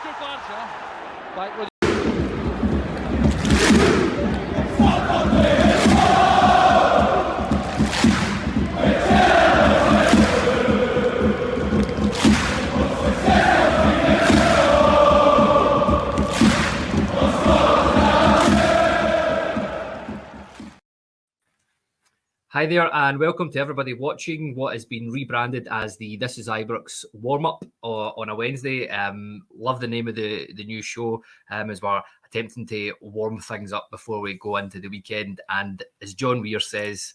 Back with Hi there, and welcome to everybody watching what has been rebranded as the This is Ibrox Warmup on a Wednesday. Love the name of the new show, as we're attempting to warm things up before we go into the weekend. And as John Weir says,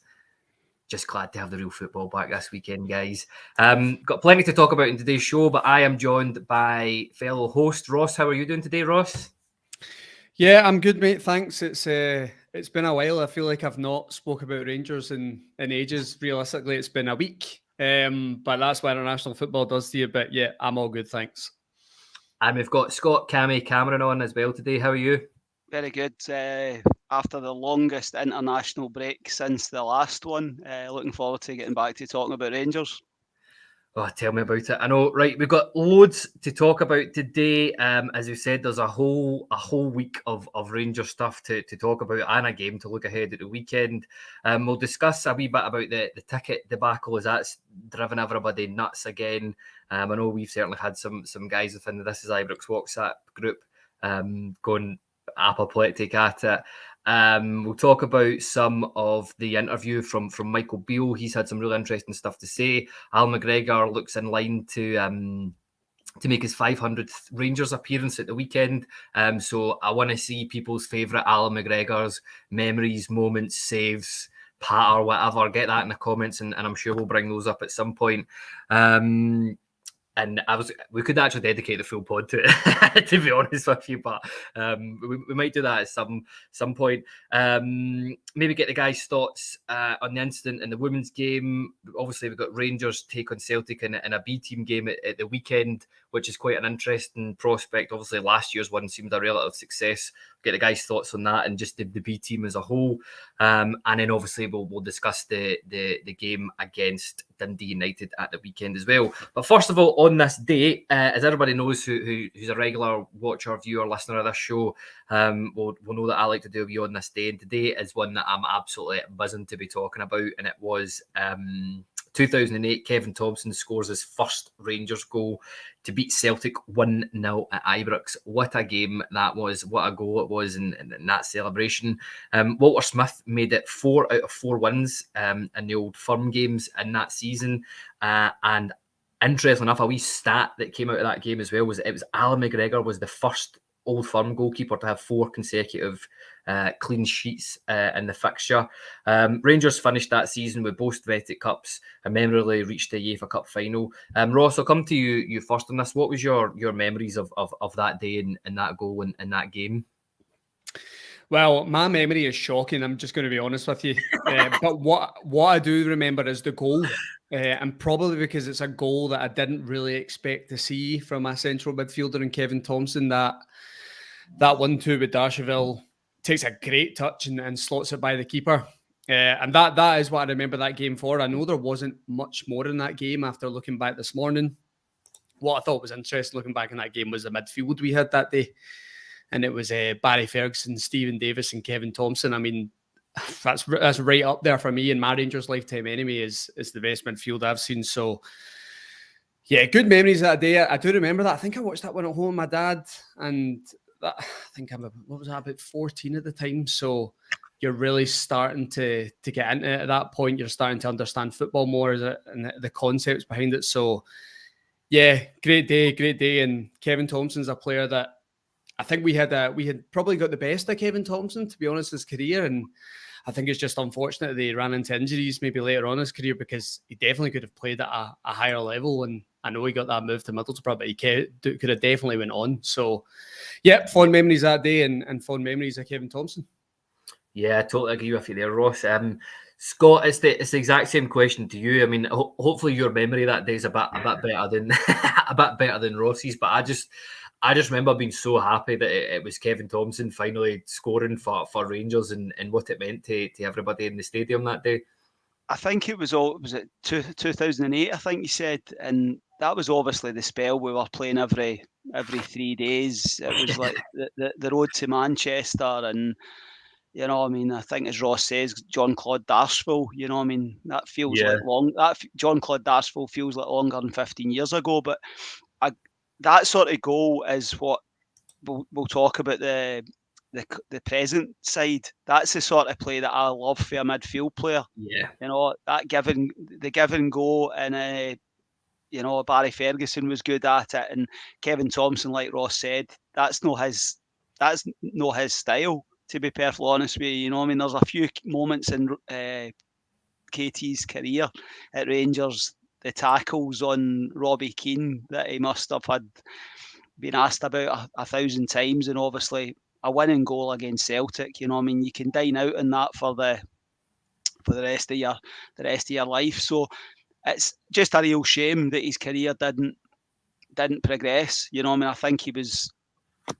just glad to have the real football back this weekend, guys. Got plenty to talk about in today's show, but I am joined by fellow host Ross. How are you doing today, Ross? Yeah, I'm good, mate. Thanks. It's been a while. I feel like I've not spoke about Rangers in ages. Realistically, it's been a week. But that's what international football does to you. But yeah, I'm all good, thanks. And we've got Scott Cameron on as well today. How are you? Very good. After the longest international break since the last one, looking forward to getting back to talking about Rangers. Oh, tell me about it. I know, right? We've got loads to talk about today. As you said, there's a whole week of Rangers stuff to talk about and a game to look ahead at the weekend. We'll discuss a wee bit about the ticket debacle as that's driven everybody nuts again. I know we've certainly had some guys within the This is Ibrox WhatsApp group going apoplectic at it. We'll talk about some of the interview from Michael Beale. He's had some really interesting stuff to say. Allan McGregor looks in line to make his 500th Rangers appearance at the weekend. So I want to see people's favourite Allan McGregor's memories, moments, saves, patter, whatever. Get that in the comments, and I'm sure we'll bring those up at some point. And we could actually dedicate the full pod to it, to be honest with you, but we might do that at some point. Maybe get the guys' thoughts on the incident in the women's game. Obviously, we've got Rangers take on Celtic in a B team game at the weekend, which is quite an interesting prospect. Obviously, last year's one seemed a relative success. Get the guys' thoughts on that and just the B team as a whole. And then obviously we'll discuss the game against Dundee United at the weekend as well. But first of all, on this day, as everybody knows who's a regular watcher, viewer, listener of this show, will know that I like to do a view on this day. And today is one that I'm absolutely buzzing to be talking about. And it was 2008, Kevin Thompson scores his first Rangers goal to beat Celtic 1-0 at Ibrox. What a game that was. What a goal it was in that celebration. Walter Smith made it 4 out of 4 wins in the Old Firm games in that season. And interestingly enough, a wee stat that came out of that game as well was Allan McGregor was the first Old Firm goalkeeper to have 4 consecutive clean sheets in the fixture. Rangers finished that season with both Vettic Cups and memorably reached the UEFA Cup final. Ross, I'll come to you first on this. What was your memories of that day and that goal and that game? Well, my memory is shocking. I'm just going to be honest with you. But what I do remember is the goal. And probably because it's a goal that I didn't really expect to see from a central midfielder in Kevin Thompson. That 1-2 with Darsheville takes a great touch and slots it by the keeper. And that is what I remember that game for. I know there wasn't much more in that game after looking back this morning. What I thought was interesting looking back in that game was the midfield we had that day. And it was Barry Ferguson, Stephen Davis and Kevin Thompson. I mean, that's right up there for me in my Rangers lifetime anyway, is the best midfield I've seen. So, yeah, good memories of that day. I do remember that. I think I watched that one at home with my dad. And I think what was that, about 14 at the time? So you're really starting to get into it at that point. You're starting to understand football more and the concepts behind it. So, yeah, great day. And Kevin Thompson's a player that I think we had probably got the best of Kevin Thompson, to be honest, his career. And I think it's just unfortunate that he ran into injuries maybe later on in his career, because he definitely could have played at a higher level. And I know he got that move to Middlesbrough, but he could have definitely went on. So, yeah, fond memories that day and fond memories of Kevin Thompson. Yeah, I totally agree with you there, Ross. Scott, it's the exact same question to you. I mean, hopefully your memory that day is a bit better than a bit better than Ross's, but I just remember being so happy that it was Kevin Thompson finally scoring for Rangers and what it meant to everybody in the stadium that day. I think it was 2008, I think you said, and that was obviously the spell we were playing every 3 days. It was like the road to Manchester, and I mean, I think as Ross says, Jean-Claude Darcheville, I mean, that feels Yeah. like Jean-Claude Darcheville feels like longer than 15 years ago, but that sort of goal is what we'll talk about the present side. That's the sort of play that I love for a midfield player. Yeah. That give and go, and Barry Ferguson was good at it, and Kevin Thompson, like Ross said, that's not his style. To be perfectly honest with you, I mean, there's a few moments in KT's career at Rangers, the tackles on Robbie Keane that he must have had been asked about a thousand times, and obviously a winning goal against Celtic. I mean, you can dine out on that for the rest of your life. So it's just a real shame that his career didn't progress. I mean, I think he was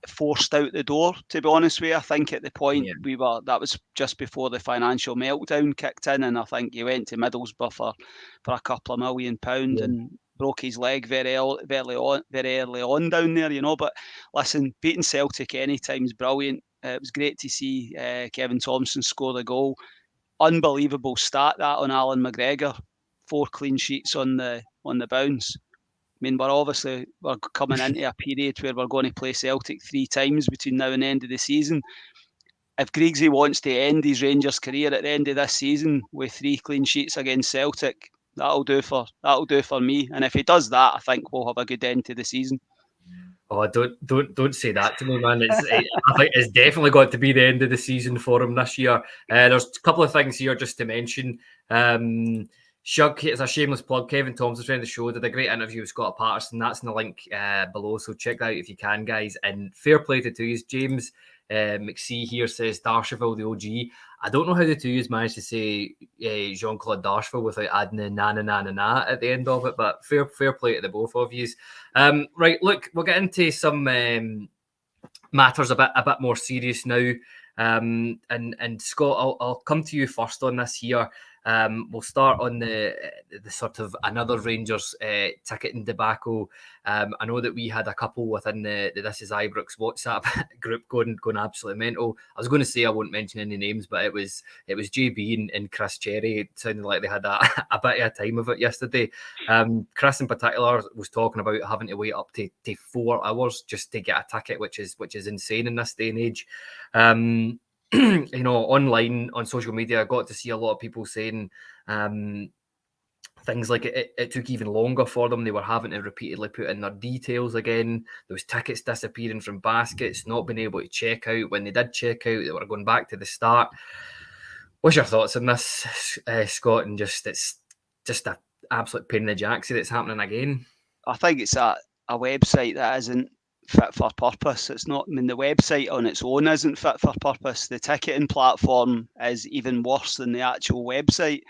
forced out the door, to be honest with you. I think at the point that was just before the financial meltdown kicked in, and I think he went to Middlesbrough for a couple of £1 million and broke his leg very early on down there, But listen, beating Celtic any time is brilliant. It was great to see Kevin Thompson score the goal. Unbelievable stat that on Allan McGregor, 4 clean sheets on the bounce. I mean, we're coming into a period where we're going to play Celtic 3 times between now and the end of the season. If Griggsy wants to end his Rangers career at the end of this season with 3 clean sheets against Celtic, that'll do for me. And if he does that, I think we'll have a good end to the season. Oh, don't say that to me, man. I think it's definitely got to be the end of the season for him this year. There's a couple of things here just to mention. Shug, it's a shameless plug. Kevin Thompson, friend of the show, did a great interview with Scott Patterson. That's in the link below, so check that out if you can, guys. And fair play to two. James McSee here says Darcheville, the OG. I don't know how the two of you managed to say Jean-Claude Darcheville without adding the na at the end of it, but fair play to the both of you. Right, look, we'll get into some matters a bit more serious now. And Scott, I'll come to you first on this here. We'll start on the sort of another Rangers ticketing debacle. I know that we had a couple within the This Is Ibrox WhatsApp group going absolutely mental. I was going to say I won't mention any names, but it was JB and Chris Cherry. It sounded like they had a bit of a time of it yesterday. Chris in particular was talking about having to wait up to 4 hours just to get a ticket, which is insane in this day and age. Online on social media, I got to see a lot of people saying things like it took even longer for them. They were having to repeatedly put in their details again. There was tickets disappearing from baskets, not being able to check out. When they did check out, they were going back to the start. What's your thoughts on this, Scott? And it's just an absolute pain in the jacksie that's happening again. I think it's a website that isn't fit for purpose. It's not. I mean, the website on its own isn't fit for purpose. The ticketing platform is even worse than the actual website.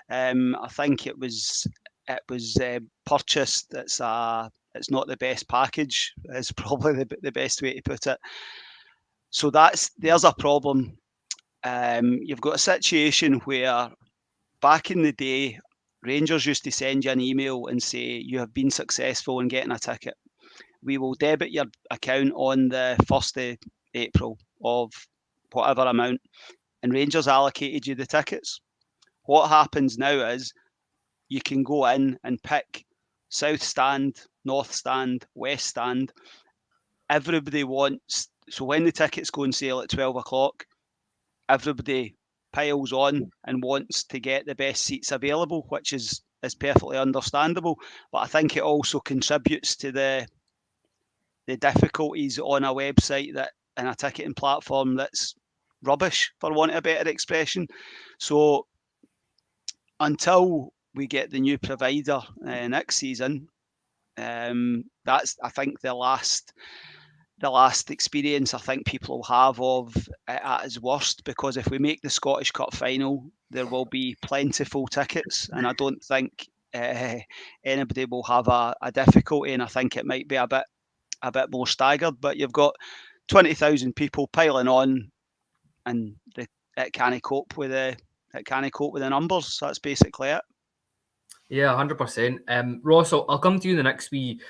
I think it was purchased. It's not the best package. Is probably the best way to put it. So there's a problem. You've got a situation where back in the day, Rangers used to send you an email and say you have been successful in getting a ticket. We will debit your account on the 1st of April of whatever amount, and Rangers allocated you the tickets. What happens now is you can go in and pick South Stand, North Stand, West Stand. Everybody wants, so when the tickets go on sale at 12 o'clock, everybody piles on and wants to get the best seats available, which is perfectly understandable. But I think it also contributes to the difficulties on a website and a ticketing platform that's rubbish, for want of a better expression. So until we get the new provider next season, that's, I think, the last experience I think people will have of it at its worst, because if we make the Scottish Cup final, there will be plentiful tickets, and I don't think anybody will have a difficulty, and I think it might be a bit more staggered, but you've got 20,000 people piling on, and it can't cope with the that can't cope with the numbers. That's basically it. Yeah, 100%. Ross, I'll come to you in the next wee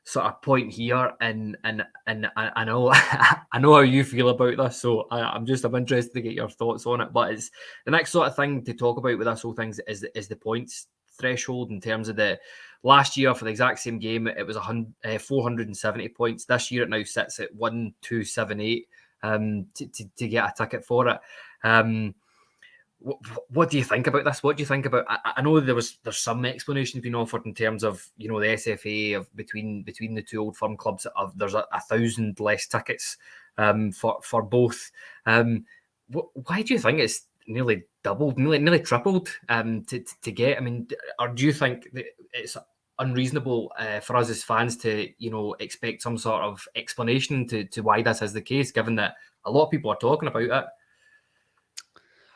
sort of point here, and I know I know how you feel about this, so I'm interested to get your thoughts on it. But it's the next sort of thing to talk about with this whole thing is the points threshold in terms of the last year for the exact same game. It was 470 points. This year it now sits at 1278 to get a ticket for it. What do you think about this? What do you think about? I know there's some explanation being offered in terms of the SFA of between the two old firm clubs. There's 1,000 less tickets for both. Why do you think it's nearly doubled, nearly tripled to get? I mean, or do you think that it's unreasonable for us as fans to expect some sort of explanation to why this is the case, given that a lot of people are talking about it?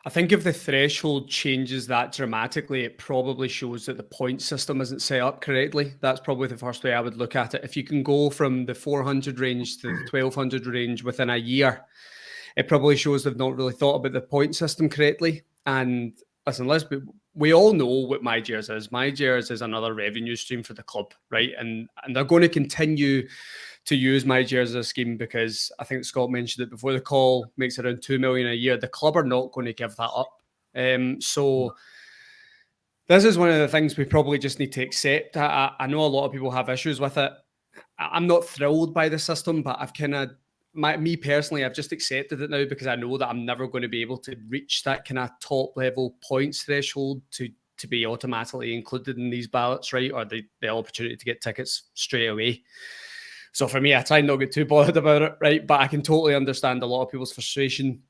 I think if the threshold changes that dramatically, it probably shows that the point system isn't set up correctly. That's probably the first way I would look at it. If you can go from the 400 range to the 1200 range within a year, it probably shows they've not really thought about the point system correctly. And listen, we all know what My Jersey is. My Jersey is another revenue stream for the club, right? And they're going to continue to use My Jersey scheme because I think Scott mentioned it before the call, makes around 2 million a year. The club are not going to give that up. So this is one of the things we probably just need to accept. I know a lot of people have issues with it. I'm not thrilled by the system, but I've me personally, I've just accepted it now because I know that I'm never going to be able to reach that kind of top level points threshold to be automatically included in these ballots, right? Or the opportunity to get tickets straight away. So for me, I try and not get too bothered about it, right? But I can totally understand a lot of people's frustration.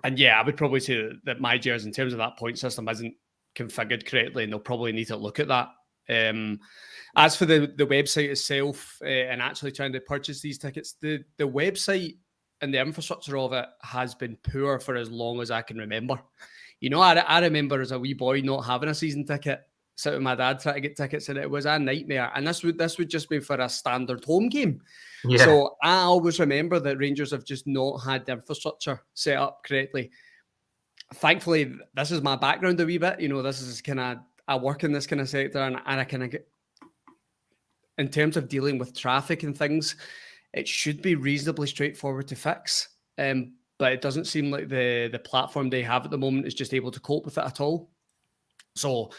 And yeah, I would probably say that My Jersey, in terms of that point system, isn't configured correctly, and they'll probably need to look at that. As for the website itself and actually trying to purchase these tickets, the website and the infrastructure of it has been poor for as long as I can remember. I remember as a wee boy not having a season ticket, sitting with my dad trying to get tickets, and it was a nightmare. And this would just be for a standard home game. Yeah. So I always remember that Rangers have just not had the infrastructure set up correctly. Thankfully, this is my background a wee bit. This is kind of, I work in this kind of sector, and I kind of get, in terms of dealing with traffic and things, it should be reasonably straightforward to fix. But it doesn't seem like the platform they have at the moment is just able to cope with it at all. So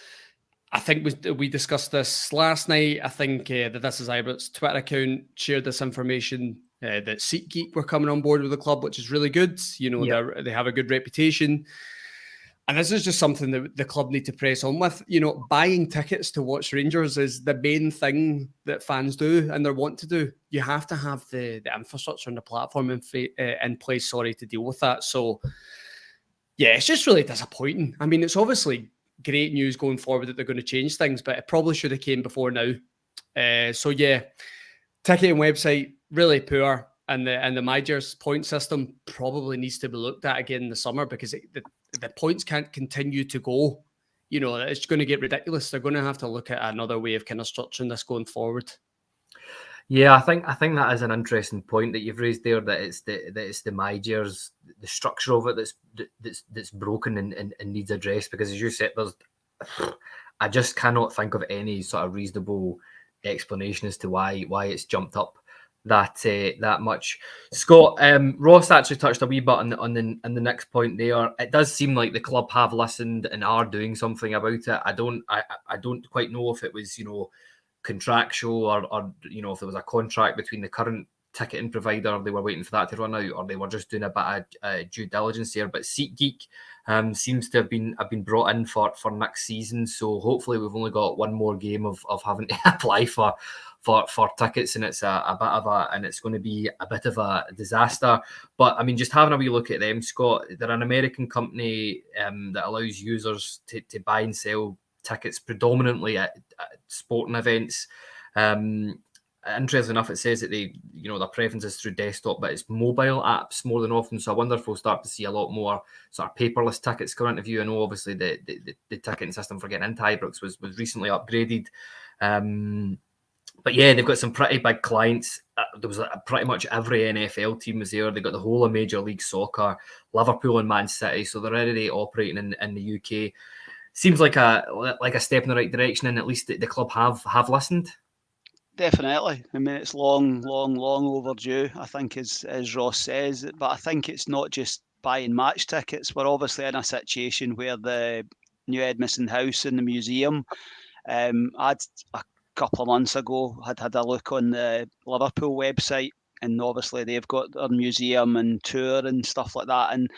I think we discussed this last night. I think that This Is Ibrox Twitter account shared this information that SeatGeek were coming on board with the club, which is really good. They have a good reputation. And this is just something that the club need to press on with. Buying tickets to watch Rangers is the main thing that fans do and they want to do. You have to have the infrastructure and the platform in place, to deal with that. So, yeah, it's just really disappointing. I mean, it's obviously great news going forward that they're going to change things, but it probably should have came before now. So, yeah, ticketing website, really poor. And the My Jersey point system probably needs to be looked at again in the summer because the points can't continue to go. It's going to get ridiculous. They're going to have to look at another way of kind of structuring this going forward. Yeah, I think that is an interesting point that you've raised there. That it's the My Jersey, the structure of it that's broken and needs addressed. Because as you said, I just cannot think of any sort of reasonable explanation as to why it's jumped up that much. Scott, Ross actually touched a wee bit on the next point there. It does seem like the club have listened and are doing something about it. I don't quite know if it was contractual or if there was a contract between the current ticketing provider, they were waiting for that to run out, or they were just doing a bit of due diligence there. But SeatGeek seems to have been brought in for next season, so hopefully we've only got one more game of having to apply for tickets, and it's it's going to be a bit of a disaster. But I mean, just having a wee look at them, Scott, they're an American company that allows users to buy and sell tickets predominantly at sporting events. Interestingly enough, it says that their preference is through desktop, but it's mobile apps more than often. So I wonder if we'll start to see a lot more sort of paperless tickets come into view. I know obviously the ticketing system for getting into Ibrox was recently upgraded. But yeah, they've got some pretty big clients. There was pretty much every NFL team was there. They got the whole of Major League Soccer, Liverpool and Man City. So they're already operating in the UK. Seems like a step in the right direction, and at least the club have listened. Definitely. I mean, it's long overdue, I think, as Ross says. But I think it's not just buying match tickets. We're obviously in a situation where the new Edmiston House in the museum, I'd a couple of months ago had a look on the Liverpool website, and obviously they've got their museum and tour and stuff like that. And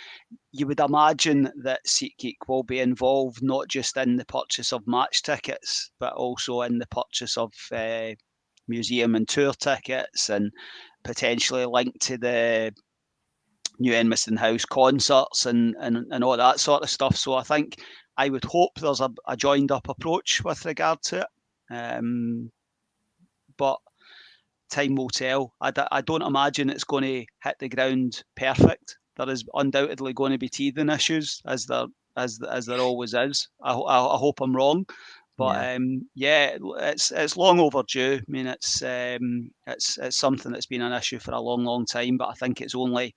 you would imagine that SeatGeek will be involved not just in the purchase of match tickets, but also in the purchase of museum and tour tickets, and potentially linked to the new Edmiston House concerts and all that sort of stuff. So I think I would hope there's a joined up approach with regard to it. But time will tell. I don't imagine it's going to hit the ground perfect. There is undoubtedly going to be teething issues, as there always is. I hope I'm wrong, but yeah, it's long overdue. I mean, it's something that's been an issue for a long time, but I think it's only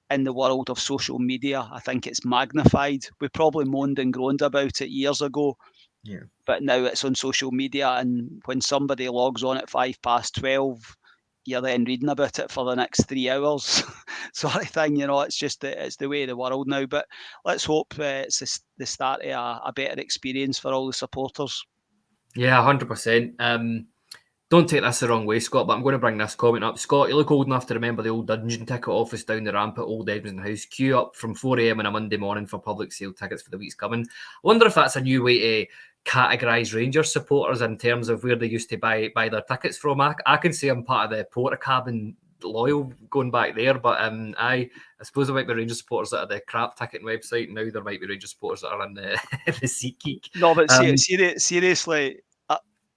in the world of social media, I think it's magnified. We probably moaned and groaned about it years ago, but now it's on social media, and when somebody logs on at 12:05, you're then reading about it for the next 3 hours, sort of thing. You know, it's just it's the way of the world now. But let's hope it's the start of a better experience for all the supporters. Yeah, 100%. Don't take this the wrong way, Scott, but I'm going to bring this comment up. Scott, you look old enough to remember the old dungeon ticket office down the ramp at Old Edmonton House. Queue up from 4 a.m. on a Monday morning for public sale tickets for the week's coming. I wonder if that's a new way to categorise Rangers supporters in terms of where they used to buy their tickets from. I can say I'm part of the Porta Cabin loyal going back there, but I suppose there might be Rangers supporters that are the crap ticketing website. Now there might be Rangers supporters that are in the SeatGeek. No, but seriously,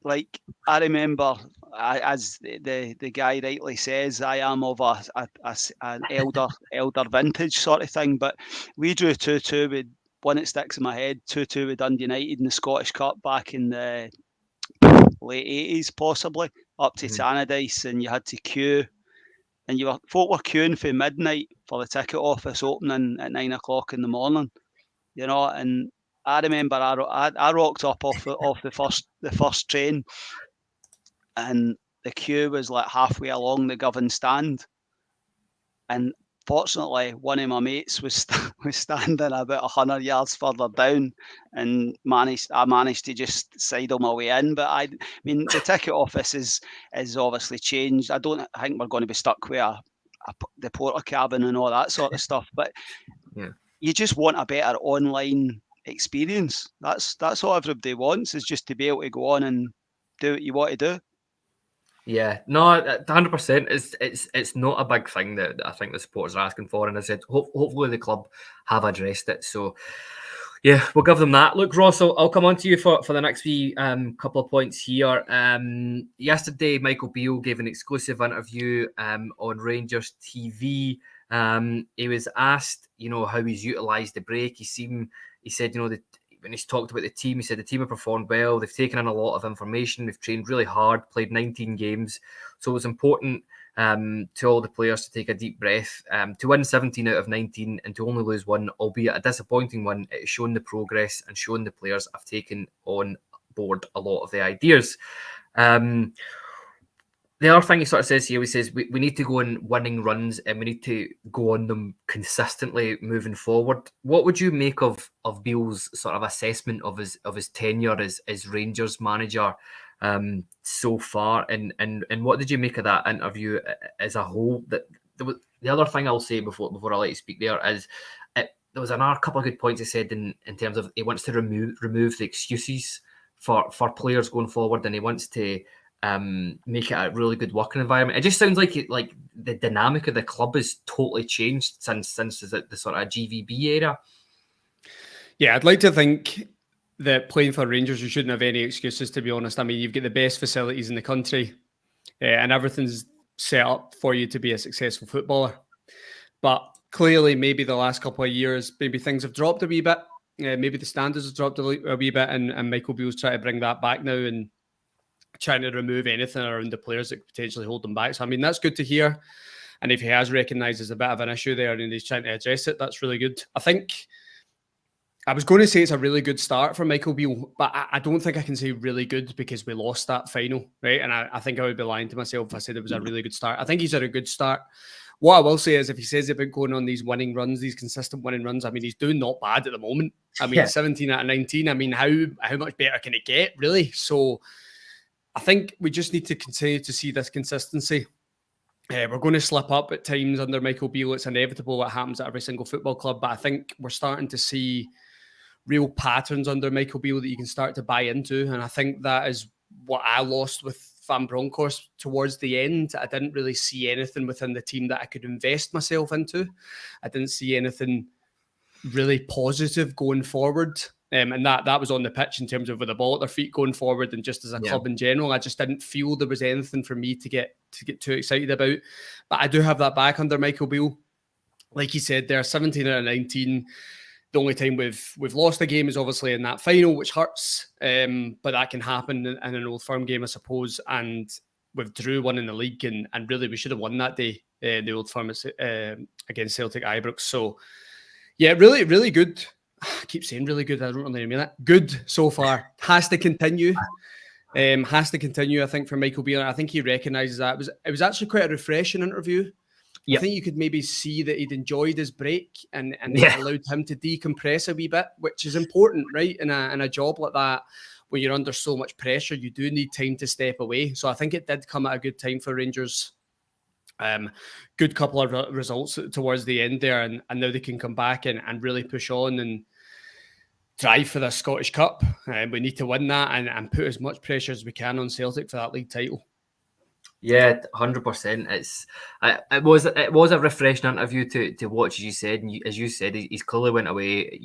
like I remember, as the guy rightly says, I am of an elder vintage sort of thing. But we drew 2-2 with one that sticks in my head, 2-2 with Dundee United in the Scottish Cup back in the late 80s, possibly up to Tannadice, and you had to queue, and folk were queuing for midnight for the ticket office opening at 9 o'clock in the morning. You know, and I remember I rocked up off the first train, and the queue was like halfway along the Govan stand, and fortunately one of my mates was standing about 100 yards further down, and I managed to just sidle my way in. But I mean, the ticket office is obviously changed. I don't think we're going to be stuck with the Porta Cabin and all that sort of stuff, but you just want a better online experience. That's all everybody wants, is just to be able to go on and do what you want to do. Yeah, no, 100%. It's not a big thing that I think the supporters are asking for, and I said hopefully the club have addressed it. So yeah, we'll give them that. Look, Ross, I'll come on to you for the next wee couple of points here. Yesterday, Michael Beale gave an exclusive interview on Rangers TV. He was asked, how he's utilised the break. He said, when he's talked about the team, he said the team have performed well. They've taken in a lot of information. They've trained really hard, played 19 games. So it was important to all the players to take a deep breath. To win 17 out of 19 and to only lose one, albeit a disappointing one, it has shown the progress and shown the players have taken on board a lot of the ideas. The other thing he sort of says here, he says we need to go on winning runs and we need to go on them consistently moving forward. What would you make of Beale's sort of assessment of his tenure as Rangers manager so far, and what did you make of that interview as a whole? The other thing I'll say before I let you speak there is there was another couple of good points he said in terms of he wants to remove the excuses for players going forward, and he wants to make it a really good working environment. It just sounds like the dynamic of the club has totally changed since the sort of GVB era. Yeah, I'd like to think that playing for Rangers, you shouldn't have any excuses, to be honest. I mean, you've got the best facilities in the country and everything's set up for you to be a successful footballer. But clearly, maybe the last couple of years, maybe things have dropped a wee bit. Maybe the standards have dropped a wee bit, and Michael Beale's trying to bring that back now. And trying to remove anything around the players that could potentially hold them back. So, I mean, that's good to hear. And if he has recognised there's a bit of an issue there and he's trying to address it, that's really good. I think I was going to say it's a really good start for Michael Beale, but I don't think I can say really good because we lost that final, right? And I think I would be lying to myself if I said it was a really good start. I think he's had a good start. What I will say is if he says about going on these winning runs, these consistent winning runs, I mean, he's doing not bad at the moment. I mean, 17 out of 19. I mean, how much better can it get, really? So I think we just need to continue to see this consistency. We're going to slip up at times under Michael Beale. It's inevitable. It happens at every single football club. But I think we're starting to see real patterns under Michael Beale that you can start to buy into. And I think that is what I lost with Van Bronckhorst towards the end. I didn't really see anything within the team that I could invest myself into. I didn't see anything really positive going forward. And that was on the pitch in terms of with the ball at their feet going forward and just as a club in general. I just didn't feel there was anything for me to get too excited about. But I do have that back under Michael Beale. Like you said, they're 17 out of 19. The only time we've lost a game is obviously in that final, which hurts. But that can happen in an Old Firm game, I suppose. And we've drew one in the league, and really we should have won that day, the Old Firm against Celtic Ibrox. So, yeah, really, really good. I keep saying really good. I don't really mean it. Good so far. Has to continue. I think, for Michael Beale. I think he recognises that. It was actually quite a refreshing interview. Yep. I think you could maybe see that he'd enjoyed his break and allowed him to decompress a wee bit, which is important, right? In a job like that, when you're under so much pressure, you do need time to step away. So I think it did come at a good time for Rangers. Good couple of results towards the end there, and now they can come back and really push on and drive for the Scottish Cup. We need to win that and put as much pressure as we can on Celtic for that league title. Yeah, 100%. It was a refreshing interview to watch, as you said. And as you said, he's clearly went away,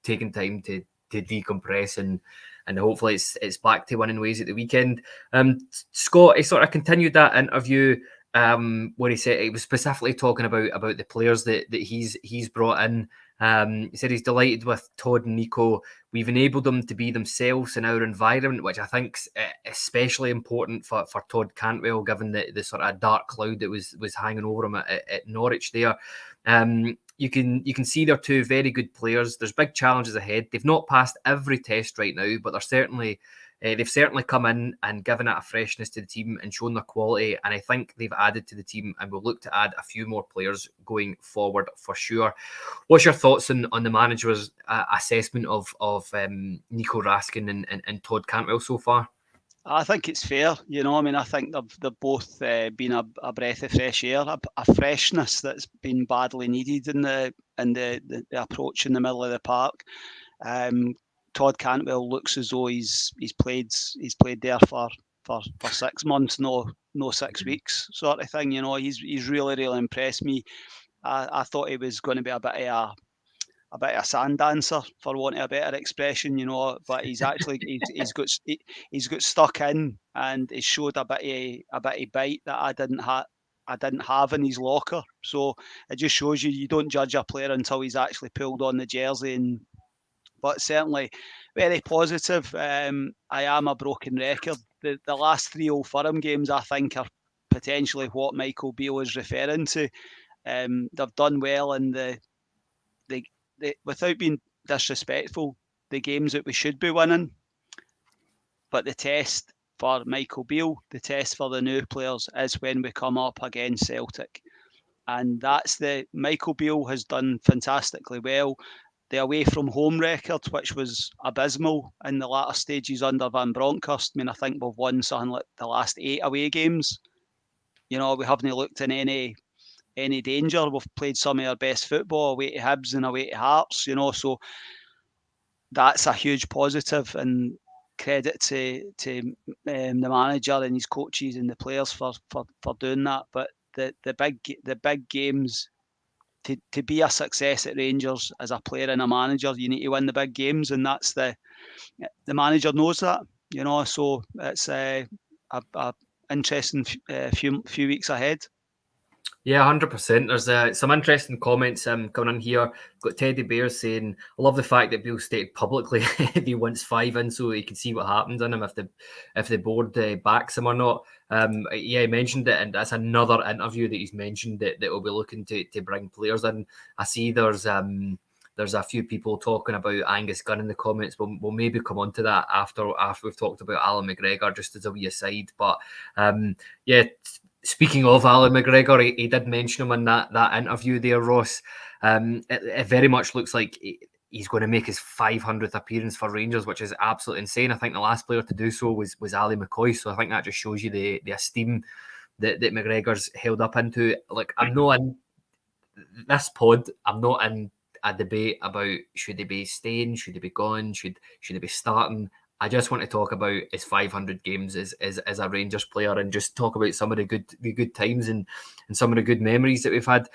taking time to decompress and hopefully it's back to winning ways at the weekend. Scott, he sort of continued that interview where he said he was specifically talking about the players that he's brought in. He said he's delighted with Todd and Nico. We've enabled them to be themselves in our environment, which I think's especially important for Todd Cantwell, given the sort of dark cloud that was hanging over him at Norwich there. You can see they're two very good players. There's big challenges ahead. They've not passed every test right now, but they've certainly come in and given it a freshness to the team and shown their quality. And I think they've added to the team and will look to add a few more players going forward for sure. What's your thoughts on the manager's assessment of Nico Raskin and Todd Cantwell so far? I think it's fair. I think they've both been a breath of fresh air, a freshness that's been badly needed in the approach in the middle of the park. Todd Cantwell looks as though he's played there for 6 months, no 6 weeks sort of thing. He's really impressed me. I thought he was going to be a bit of a sand dancer, for want of a better expression, but he's actually he's got stuck in and he showed a bit of bite that I didn't have in his locker. So it just shows you don't judge a player until he's actually pulled on the jersey. But certainly very positive. I am a broken record. The last 3 Old Firm games, I think, are potentially what Michael Beale is referring to. They've done well in the without being disrespectful, the games that we should be winning. But the test for Michael Beale, the test for the new players, is when we come up against Celtic. And that's Michael Beale has done fantastically well. The away from home record, which was abysmal in the latter stages under Van Bronckhorst. I think we've won something like the last 8 away games. We haven't looked in any danger. We've played some of our best football away to Hibs and away to Hearts. So that's a huge positive, and credit to the manager and his coaches and the players for doing that. But the big games. To be a success at Rangers as a player and a manager, you need to win the big games, and that's the manager knows that, So it's a interesting few weeks ahead. Yeah, 100%. There's some interesting comments coming in here. Got Teddy Bear saying, "I love the fact that Beale stated publicly if he wants 5 in, so he can see what happens in him if the board backs him or not." Yeah, he mentioned it, and that's another interview that he's mentioned that will be looking to bring players in. I see there's a few people talking about Angus Gunn in the comments. We'll maybe come on to that after we've talked about Allan McGregor, just as a wee aside. But yeah. Speaking of Allan McGregor, he did mention him in that interview there, Ross. It very much looks like he's going to make his 500th appearance for Rangers, which is absolutely insane. I think the last player to do so was Ali McCoy. So I think that just shows you the esteem that McGregor's held up into. Like, I'm not in this pod, I'm not in a debate about should he be staying, should he be gone, should he be starting. I just want to talk about his 500 games as a Rangers player and just talk about some of the good times and some of the good memories that we've had.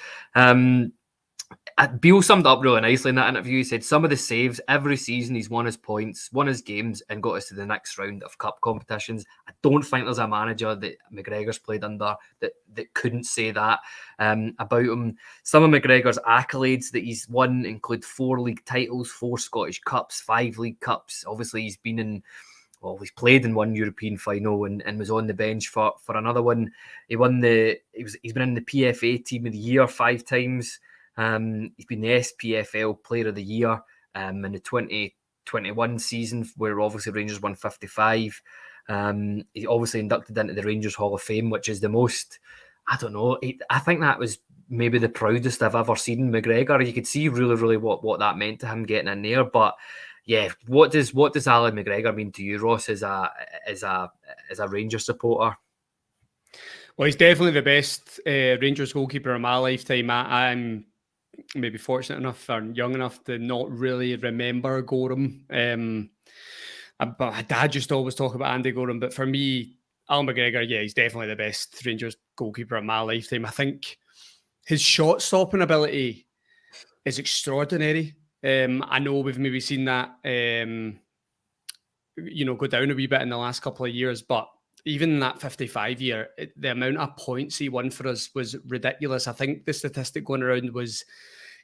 Beale summed up really nicely in that interview. He said some of the saves every season, he's won his points, won his games, and got us to the next round of cup competitions. I don't think there's a manager that McGregor's played under that couldn't say that about him. Some of McGregor's accolades that he's won include 4 league titles, 4 Scottish Cups, 5 League Cups. Obviously, he's played in 1 European final and was on the bench for another one. He's been in the PFA Team of the Year 5 times. He's been the SPFL Player of the Year in the 2021 season, where obviously Rangers won 55. He's obviously inducted into the Rangers Hall of Fame, which is the most, I don't know, I think that was maybe the proudest I've ever seen McGregor. You could see really what that meant to him getting in there. But yeah, what does Allan McGregor mean to you, Ross, as a Rangers supporter? Well, he's definitely the best Rangers goalkeeper in my lifetime. I'm maybe fortunate enough or young enough to not really remember Gorham. But my dad just always talk about Andy Gorham. But for me, Allan McGregor, yeah, he's definitely the best Rangers goalkeeper in my lifetime. I think his shot stopping ability is extraordinary. I know we've maybe seen that, go down a wee bit in the last couple of years, but even in that 55 year, the amount of points he won for us was ridiculous. I think the statistic going around was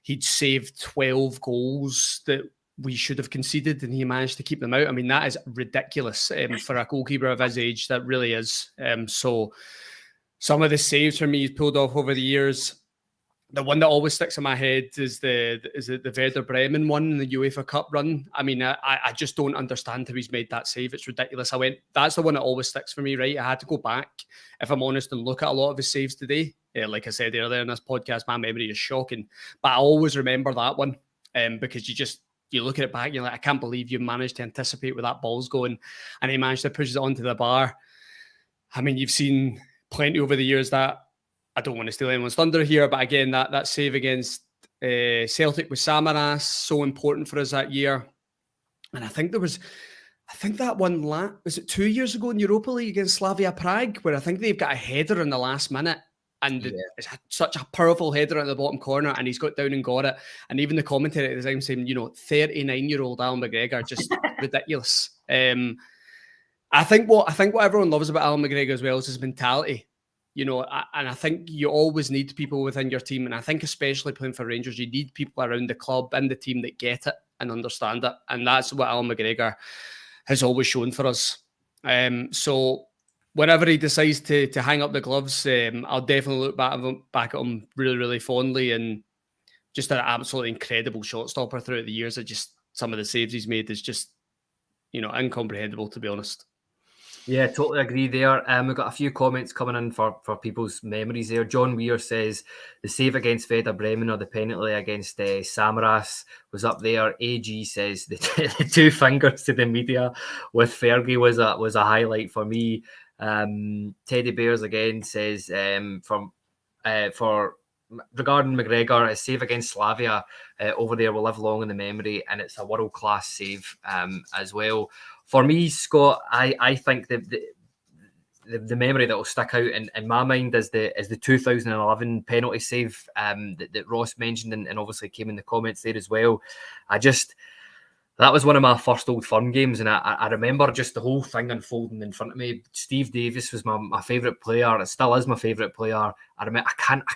he'd saved 12 goals that we should have conceded, and he managed to keep them out. I mean, that is ridiculous for a goalkeeper of his age. That really is. So some of the saves for me he's pulled off over the years. The one that always sticks in my head is the Werder Bremen one in the UEFA Cup run. I mean, I just don't understand how he's made that save. It's ridiculous. That's the one that always sticks for me, right? I had to go back, if I'm honest, and look at a lot of his saves today. Like I said earlier in this podcast, my memory is shocking. But I always remember that one because you look at it back, you're like, I can't believe you managed to anticipate where that ball's going. And he managed to push it onto the bar. I mean, you've seen plenty over the years that, I don't want to steal anyone's thunder here, but again, that save against Celtic with Samaras, so important for us that year. And I think that one, was it 2 years ago in Europa League against Slavia Prague, where I think they've got a header in the last minute. And it's such a powerful header at the bottom corner, and he's got down and got it. And even the commentator at the time saying, 39-year-old Allan McGregor, just ridiculous. I think what everyone loves about Allan McGregor as well is his mentality. And I think you always need people within your team. And I think especially playing for Rangers, you need people around the club and the team that get it and understand it. And that's what Allan McGregor has always shown for us. So whenever he decides to hang up the gloves, I'll definitely look back at him really, really fondly, and just an absolutely incredible shot stopper throughout the years. Some of the saves he's made is just, incomprehensible, to be honest. Yeah, totally agree there. We've got a few comments coming in for people's memories there. John Weir says the save against Werder Bremen or the penalty against Samaras was up there. AG says the 2 fingers to the media with Fergie was a highlight for me. Teddy Bears again says for regarding McGregor, a save against Slavia over there will live long in the memory, and it's a world-class save as well. For me, Scott, I think the memory that will stick out in my mind is the 2011 penalty save that Ross mentioned and obviously came in the comments there as well. There's That was one of my first Old Firm games, and I remember just the whole thing unfolding in front of me. Steve Davis was my favourite player. It still is my favourite player. I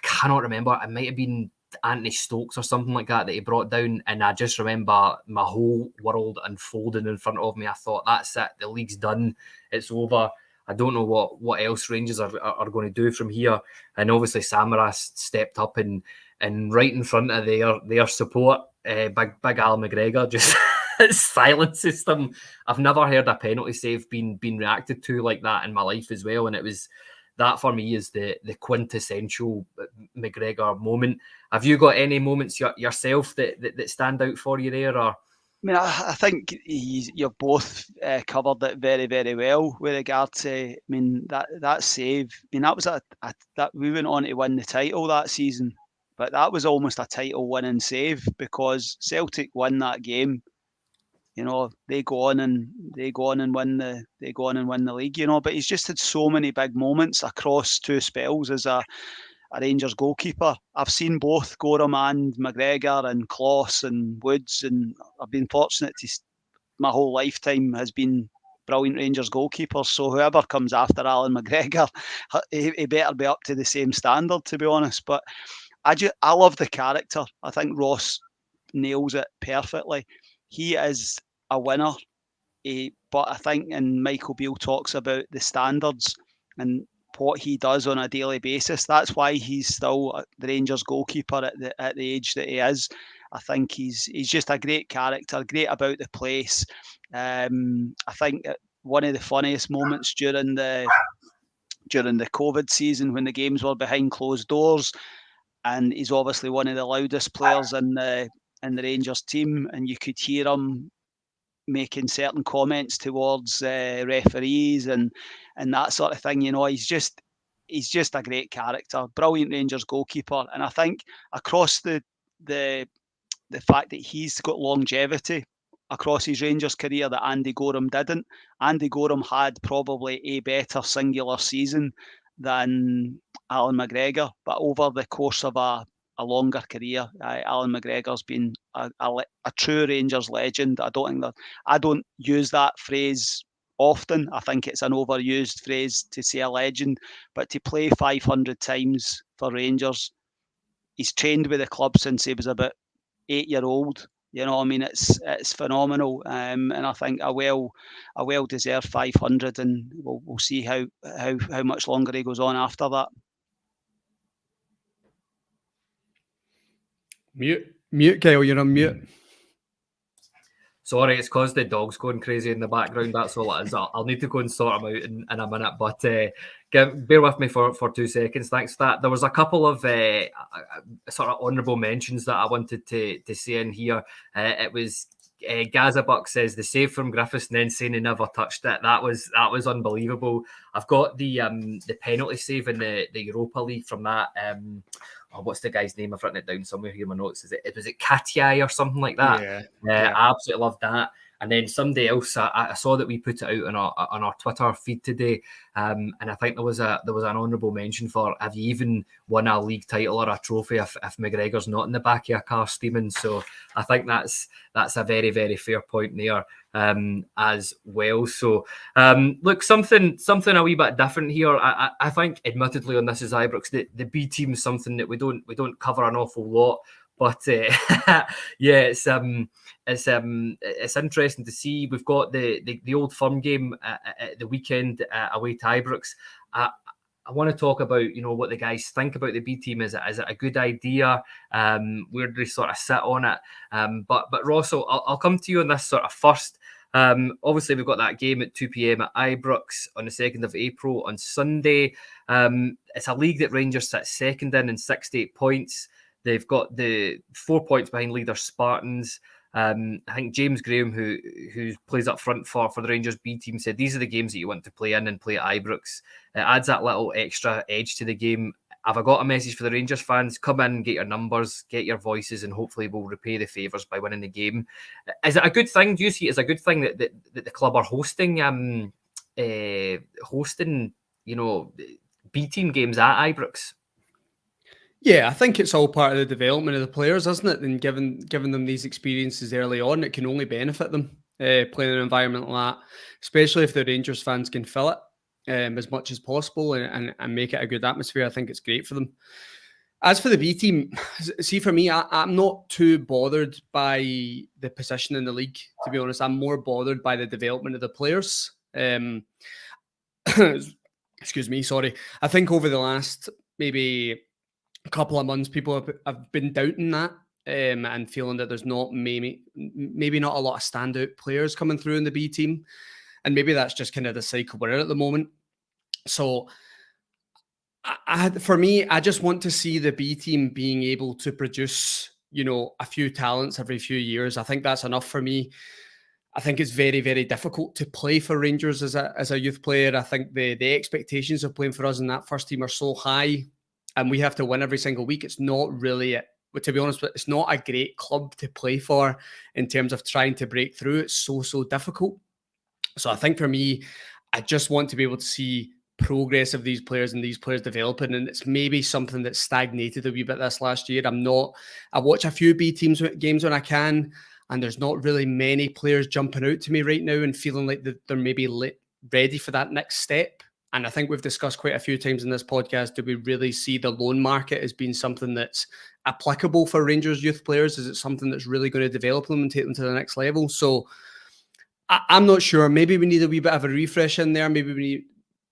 cannot remember. It might have been Anthony Stokes or something like that he brought down, and I just remember my whole world unfolding in front of me. I thought, that's it. The league's done. It's over. I don't know what else Rangers are going to do from here. And obviously Samaras stepped up and right in front of their support, big Allan McGregor just silences them. I've never heard a penalty save being reacted to like that in my life as well. And it was that for me is the quintessential McGregor moment. Have you got any moments yourself that stand out for you there? Or I mean, I think you've both covered it very, very well with regard to, I mean, that save. I mean, that was that we went on to win the title that season, but that was almost a title winning save because Celtic won that game. You know, they go on and win the league. You know, but he's just had so many big moments across two spells as a Rangers goalkeeper. I've seen both Gorham and McGregor and Kloss and Woods, and I've been fortunate to my whole lifetime has been brilliant Rangers goalkeepers. So whoever comes after Allan McGregor, he better be up to the same standard, to be honest. But I love the character. I think Ross nails it perfectly. He is a winner, but I think, and Michael Beale talks about the standards and what he does on a daily basis. That's why he's still the Rangers goalkeeper at the age that he is. I think he's just a great character, great about the place. I think one of the funniest moments during the COVID season when the games were behind closed doors, and he's obviously one of the loudest players in the Rangers team, and you could hear him making certain comments towards referees and that sort of thing. You know, he's just a great character, brilliant Rangers goalkeeper, and I think across the fact that he's got longevity across his Rangers career that Andy Gorham didn't. Andy Gorham had probably a better singular season than Allan McGregor, but over the course of a longer career, Allan McGregor's been a true Rangers legend. I don't use that phrase often. I think it's an overused phrase to say a legend, but to play 500 times for Rangers, he's trained with the club since he was about 8-year-old. You know, I mean, it's phenomenal, and I think a well deserved 500, and we'll see how much longer he goes on after that. Mute, Kyle. You're on mute. Sorry, it's because the dog's going crazy in the background. That's all it is. I'll need to go and sort them out in a minute. But bear with me for 2 seconds. Thanks for that. There was a couple of sort of honourable mentions that I wanted to say in here. It was Gazabuck says the save from Griffiths and then saying he never touched it. That was unbelievable. I've got the penalty save in the Europa League from that. What's the guy's name? I've written it down somewhere here in my notes. Was it Katyai or something like that? Yeah. I absolutely loved that. And then somebody else, I saw that we put it out on our Twitter feed today, and I think there was an honourable mention for have you even won a league title or a trophy if McGregor's not in the back of your car steaming. So I think that's a very, very fair point there as well. So look, something a wee bit different here. I think, admittedly, on This Is Ibrox, the B team is something that we don't cover an awful lot. But yeah, it's interesting to see. We've got the Old Firm game at the weekend away to Ibrox. I want to talk about what the guys think about the B team. Is it a good idea? Where do they sort of sit on it? But Ross, I'll come to you on this sort of first. Obviously, we've got that game at 2 p.m. at Ibrox on the 2nd of April on Sunday. It's a league that Rangers sit second in 68 points. They've got the 4 points behind leader Spartans. I think James Graham, who plays up front for the Rangers B team, said these are the games that you want to play in and play at Ibrox. It adds that little extra edge to the game. Have I got a message for the Rangers fans? Come in, get your numbers, get your voices, and hopefully we'll repay the favours by winning the game. Is it a good thing? Do you see it as a good thing that the club are hosting B team games at Ibrox? Yeah, I think it's all part of the development of the players, isn't it? And giving them these experiences early on, it can only benefit them playing in an environment like that, especially if the Rangers fans can fill it as much as possible and make it a good atmosphere. I think it's great for them. As for the B team, see, for me, I'm not too bothered by the position in the league, to be honest. I'm more bothered by the development of the players. Excuse me, sorry. I think over the last maybe a couple of months, people have been doubting that and feeling that there's not maybe not a lot of standout players coming through in the B team. And maybe that's just kind of the cycle we're in at the moment. So for me, I just want to see the B team being able to produce, a few talents every few years. I think that's enough for me. I think it's very, very difficult to play for Rangers as a youth player. I think the expectations of playing for us in that first team are so high, and we have to win every single week. It's not really, to be honest, it's not a great club to play for in terms of trying to break through. It's so difficult. So I think for me, I just want to be able to see progress of these players and these players developing, and it's maybe something that stagnated a wee bit this last year. I watch a few B teams games when I can, and there's not really many players jumping out to me right now and feeling like they're maybe ready for that next step. And I think we've discussed quite a few times in this podcast, do we really see the loan market as being something that's applicable for Rangers youth players? Is it something that's really going to develop them and take them to the next level? So I'm not sure. Maybe we need a wee bit of a refresh in there. Maybe we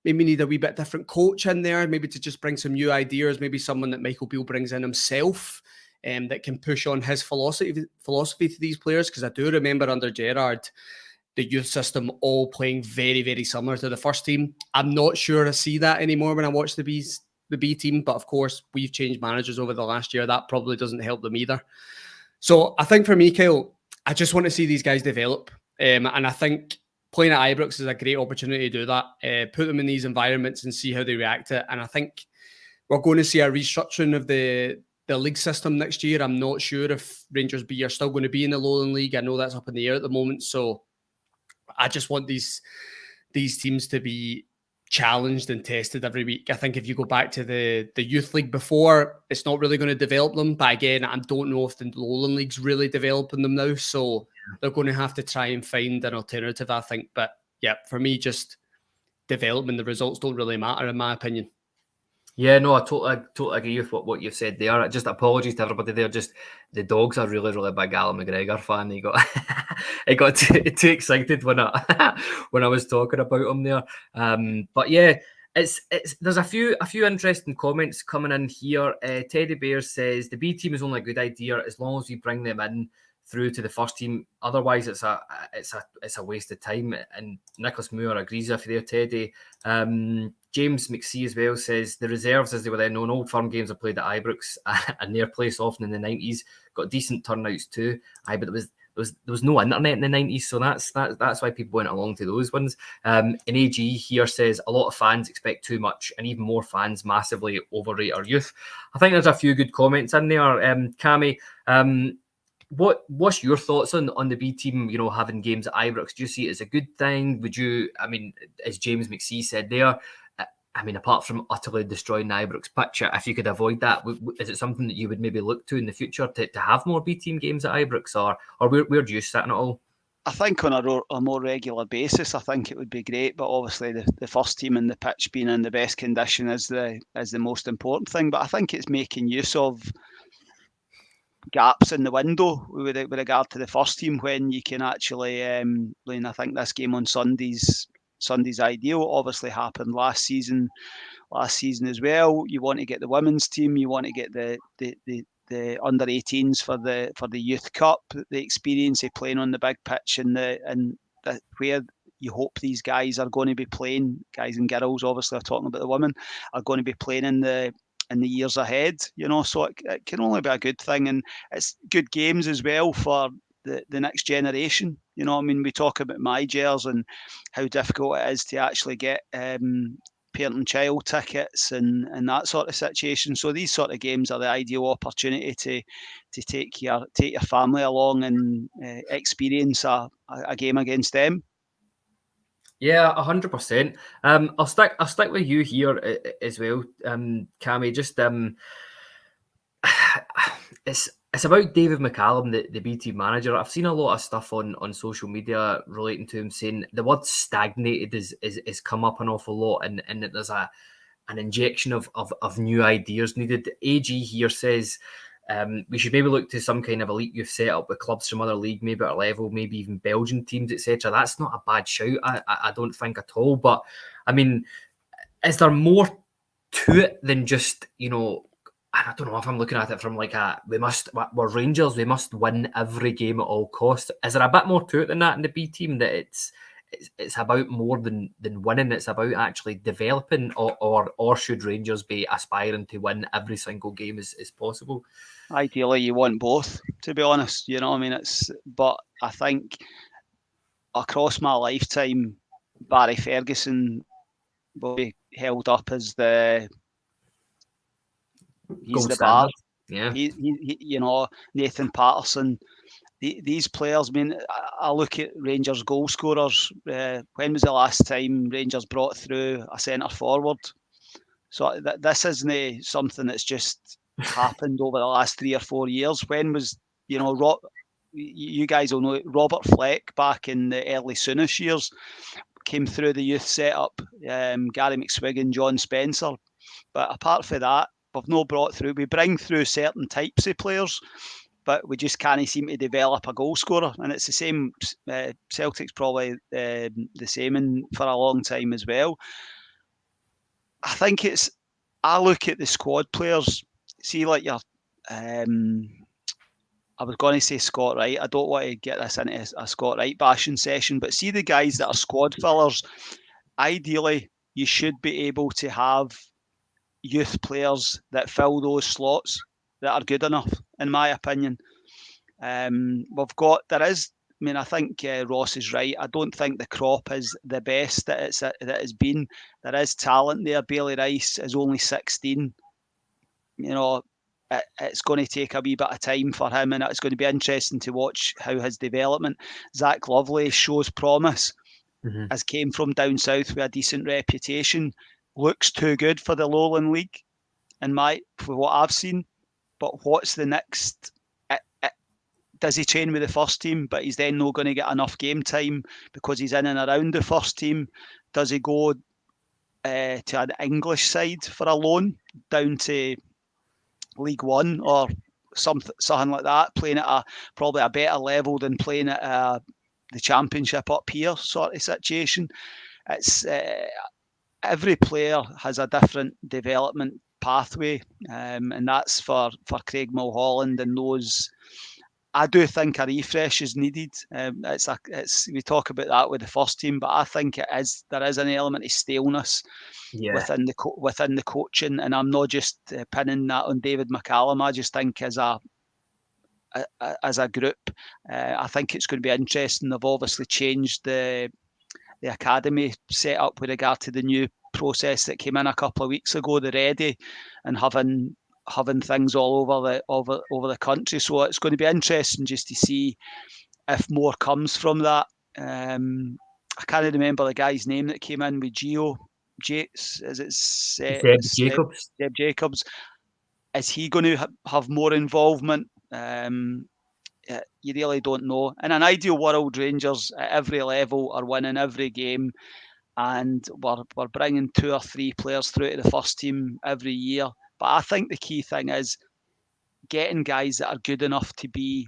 need a wee bit different coach in there, maybe to just bring some new ideas, maybe someone that Michael Beale brings in himself that can push on his philosophy to these players. Because I do remember under Gerrard, the youth system all playing very, very similar to the first team. I'm not sure I see that anymore when I watch the B team, but of course, we've changed managers over the last year. That probably doesn't help them either. So I think for me, Kyle, I just want to see these guys develop. And I think playing at Ibrox is a great opportunity to do that, put them in these environments and see how they react to it. And I think we're going to see a restructuring of the league system next year. I'm not sure if Rangers B are still going to be in the Lowland League. I know that's up in the air at the moment. So I just want these teams to be challenged and tested every week. I think if you go back to the youth league before, it's not really going to develop them. But again, I don't know if the Lowland League's really developing them now. So they're going to have to try and find an alternative, I think. But yeah, for me, just development, the results don't really matter, in my opinion. Yeah, no, I totally agree with what you've said there. Just apologies to everybody there. Just the dogs are really, really big Allan McGregor fan. He got too excited when I was talking about him there. But yeah, it's there's a few interesting comments coming in here. Teddy Bear says the B team is only a good idea as long as we bring them in through to the first team. Otherwise, it's a waste of time. And Nicholas Moore agrees with you there, Teddy. James McSee as well says the reserves, as they were then known, Old Firm games are played at Ibrox and their place often in the 90s. Got decent turnouts too. But there was no internet in the 90s, so that's why people went along to those ones. And AG here says a lot of fans expect too much, and even more fans massively overrate our youth. I think there's a few good comments in there. Cammy, what's your thoughts on the B team, having games at Ibrox? Do you see it as a good thing? Would you, as James McSee said there, apart from utterly destroying the Ibrox pitch, if you could avoid that, is it something that you would maybe look to in the future to have more B team games at Ibrox, or where do you sit in it all? I think on a more regular basis, I think it would be great. But obviously, the first team and the pitch being in the best condition is the most important thing. But I think it's making use of gaps in the window with regard to the first team when you can actually. I think this game on Sunday's ideal. Obviously happened last season as well. You want to get the women's team, you want to get the under 18s for the Youth Cup, the experience of playing on the big pitch and where you hope these guys are going to be playing, guys and girls, obviously I'm talking about the women, are going to be playing in the years ahead, so it can only be a good thing, and it's good games as well for the next generation. We talk about my gels and how difficult it is to actually get parent and child tickets and that sort of situation. So these sort of games are the ideal opportunity to take your family along and experience a game against them. Yeah, 100%. I'll stick with you here as well, Cammy. Just it's about David McCallum, the BT manager. I've seen a lot of stuff on social media relating to him saying the word stagnated is come up an awful lot, and that there's an injection of new ideas needed. AG here says we should maybe look to some kind of elite youth setup with clubs from other league, maybe at a level, maybe even Belgian teams, etc. That's not a bad shout, I don't think at all. But I mean, is there more to it than just, I don't know if I'm looking at it from like we're Rangers, we must win every game at all costs. Is there a bit more to it than that in the B team, that it's about more than winning? It's about actually developing, or should Rangers be aspiring to win every single game as possible? Ideally, you want both, to be honest. You know what I mean? But I think across my lifetime, Barry Ferguson will be held up as he's the bar. Yeah. He, Nathan Patterson, these players. I mean, I look at Rangers goal scorers. When was the last time Rangers brought through a centre forward? So this isn't something that's just happened over the last 3 or 4 years. When was, you guys will know, Robert Fleck back in the early Souness years came through the youth setup. Gary McSwiggan, John Spencer. But apart from that, we've not brought through. We bring through certain types of players, but we just can't seem to develop a goal scorer. And it's the same. Celtic's probably the same for a long time as well. I think I look at the squad players, see like your, I was going to say Scott Wright. I don't want to get this into a Scott Wright bashing session, but see the guys that are squad fillers, ideally you should be able to have youth players that fill those slots that are good enough, in my opinion. I think Ross is right. I don't think the crop is the best that it's been. There is talent there. Bailey Rice is only 16. It's going to take a wee bit of time for him, and it's going to be interesting to watch how his development. Zach Lovely shows promise, as came from down south with a decent reputation. Looks too good for the Lowland League, for what I've seen. But what's the next? Does he train with the first team, but he's then not going to get enough game time because he's in and around the first team? Does he go to an English side for a loan down to League One or something like that, playing at probably a better level than playing at the Championship up here sort of situation? It's every player has a different development pathway, and that's for Craig Mulholland and those. I do think a refresh is needed. We talk about that with the first team, but I think there is an element of staleness within the coaching, and I'm not just pinning that on David McCallum. I just think as a group, I think it's going to be interesting. They've obviously changed the academy set up with regard to the new process that came in a couple of weeks ago, the Ready, and having things all over the country. So it's going to be interesting just to see if more comes from that. I can't remember the guy's name that came in with Gio Jakes. Is it Seb Jacobs? Seb Jacobs. Is he going to have more involvement? You really don't know. In an ideal world, Rangers at every level are winning every game, and we're bringing 2 or 3 players through to the first team every year. But I think the key thing is getting guys that are good enough to be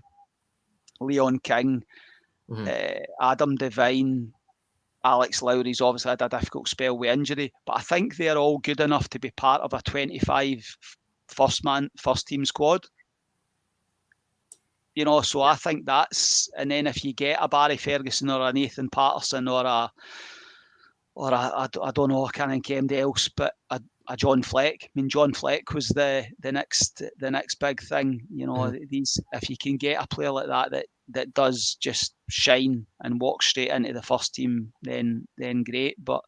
Leon King, Adam Devine, Alex Lowry's obviously had a difficult spell with injury, but I think they're all good enough to be part of a 25 first team squad. So I think that's, and then if you get a Barry Ferguson or a Nathan Patterson or I don't know, I can't think of anybody else, but a John Fleck. I mean, John Fleck was the next big thing. If you can get a player like that does just shine and walk straight into the first team, then great. But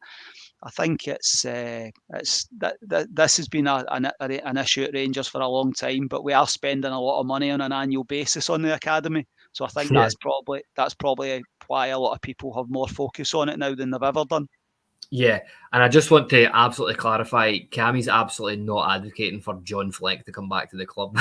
I think this has been an issue at Rangers for a long time. But we are spending a lot of money on an annual basis on the academy, so I think that's probably why a lot of people have more focus on it now than they've ever done. Yeah, and I just want to absolutely clarify, Cammie's absolutely not advocating for John Fleck to come back to the club,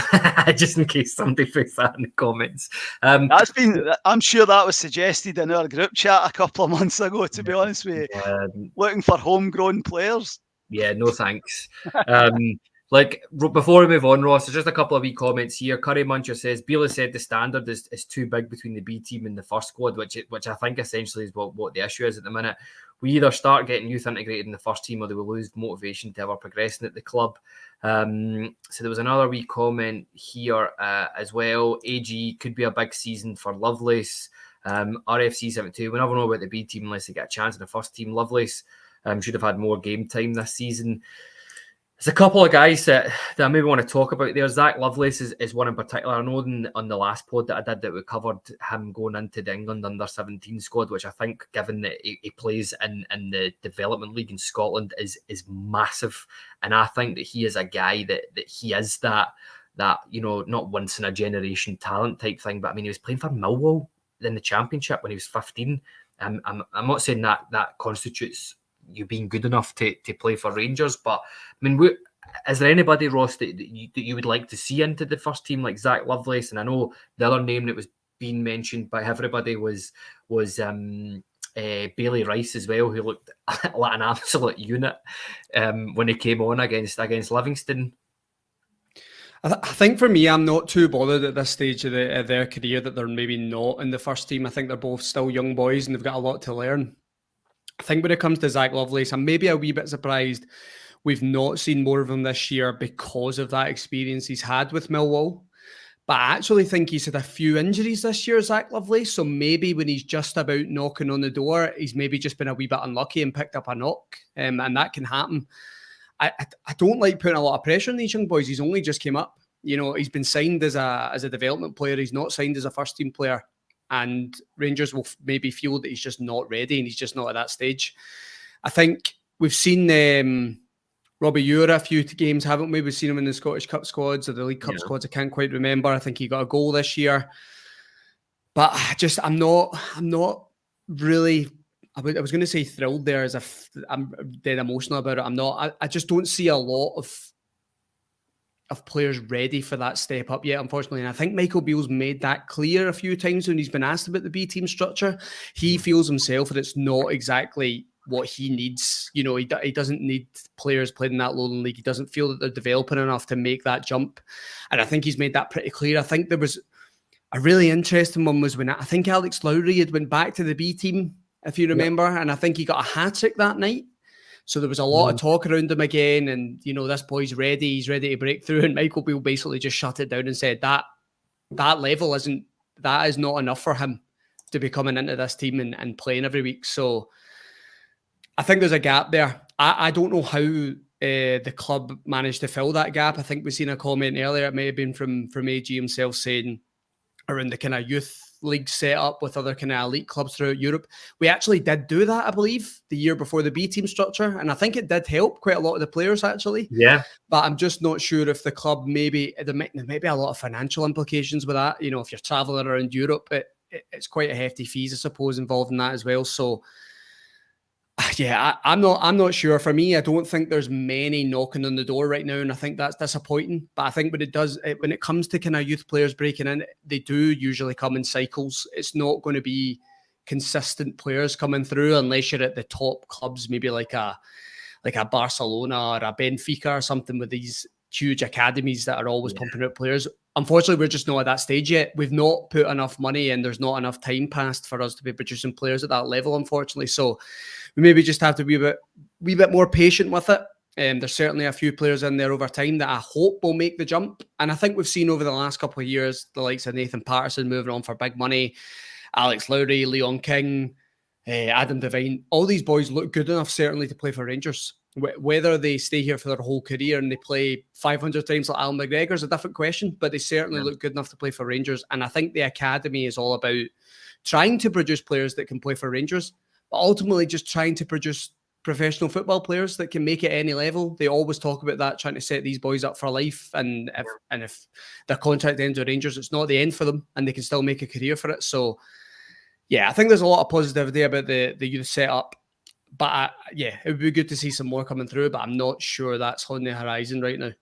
just in case somebody puts that in the comments. I'm sure that was suggested in our group chat a couple of months ago, to be honest with you. Looking for homegrown players. Yeah, no thanks. Before we move on, Ross, there's just a couple of wee comments here. Curry Muncher says Beale said the standard is too big between the B team and the first squad, which I think essentially is what the issue is at the minute. We either start getting youth integrated in the first team, or they will lose motivation to ever progressing at the club. So there was another wee comment here as well. AG could be a big season for Lovelace. RFC 72. We never know about the B team unless they get a chance in the first team. Lovelace should have had more game time this season. There's a couple of guys that I maybe want to talk about there. Zach Lovelace is one in particular. I know on the last pod that I did that we covered him going into the England under-17 squad, which I think, given that he plays in the development league in Scotland, is massive. And I think that he is a guy that he is that not once in a generation talent type thing. But I mean, he was playing for Millwall in the Championship when he was 15. I'm not saying that constitutes you being good enough to play for Rangers, but I mean, is there anybody, Ross, that you would like to see into the first team like Zach Lovelace? And I know the other name that was being mentioned by everybody was Bailey Rice as well, who looked like an absolute unit when he came on against Livingston. I think for me, I'm not too bothered at this stage of their career that they're maybe not in the first team. I think they're both still young boys and they've got a lot to learn. I think when it comes to Zach Lovelace, I'm maybe a wee bit surprised we've not seen more of him this year because of that experience he's had with Millwall. But I actually think he's had a few injuries this year, Zach Lovelace. So maybe when he's just about knocking on the door, he's maybe just been a wee bit unlucky and picked up a knock. And that can happen. I don't like putting a lot of pressure on these young boys. He's only just came up. He's been signed as a development player. He's not signed as a first team player. And Rangers will maybe feel that he's just not ready and he's just not at that stage. I think we've seen Robbie Ewer a few games, haven't we? We've seen him in the Scottish Cup squads or the League Cup squads. I can't quite remember. I think he got a goal this year. But I'm not really, I was going to say thrilled there as if I'm dead emotional about it. I'm not. I just don't see a lot of players ready for that step up yet, unfortunately. And I think Michael Beale's made that clear a few times when he's been asked about the B team structure. He feels himself that it's not exactly what he needs. He doesn't need players playing in that Lowland League. He doesn't feel that they're developing enough to make that jump. And I think he's made that pretty clear. I think there was a really interesting one was when I think Alex Lowry had went back to the B team, if you remember, and I think he got a hat-trick that night. So there was a lot of talk around him again, and this boy's ready. He's ready to break through. And Michael Beale basically just shut it down and said that level is not enough for him to be coming into this team and playing every week. So I think there's a gap there. I don't know how the club managed to fill that gap. I think we've seen a comment earlier. It may have been from AG himself saying around the kind of youth league set up with other kind of elite clubs throughout Europe. We actually did do that, I believe, the year before the B team structure. And I think it did help quite a lot of the players, actually. Yeah. But I'm just not sure if the club there might be a lot of financial implications with that. If you're traveling around Europe, it's quite a hefty fees, I suppose, involved in that as well. So yeah, I'm not sure. For me, I don't think there's many knocking on the door right now, and I think that's disappointing. But I think when it comes to kind of youth players breaking in, they do usually come in cycles. It's not going to be consistent players coming through unless you're at the top clubs, maybe like a Barcelona or a Benfica or something with these huge academies that are always pumping out players. Unfortunately, we're just not at that stage yet. We've not put enough money and there's not enough time passed for us to be producing players at that level, unfortunately. So we maybe just have to be a wee bit more patient with it. There's certainly a few players in there over time that I hope will make the jump. And I think we've seen over the last couple of years, the likes of Nathan Patterson moving on for big money, Alex Lowry, Leon King, Adam Devine. All these boys look good enough, certainly, to play for Rangers. Whether they stay here for their whole career and they play 500 times like Allan McGregor is a different question, but they certainly look good enough to play for Rangers. And I think the academy is all about trying to produce players that can play for Rangers, but ultimately just trying to produce professional football players that can make it any level. They always talk about that, trying to set these boys up for life. And if their contract ends with Rangers, it's not the end for them and they can still make a career for it. So yeah, I think there's a lot of positivity about the youth setup. But yeah, it would be good to see some more coming through, but I'm not sure that's on the horizon right now.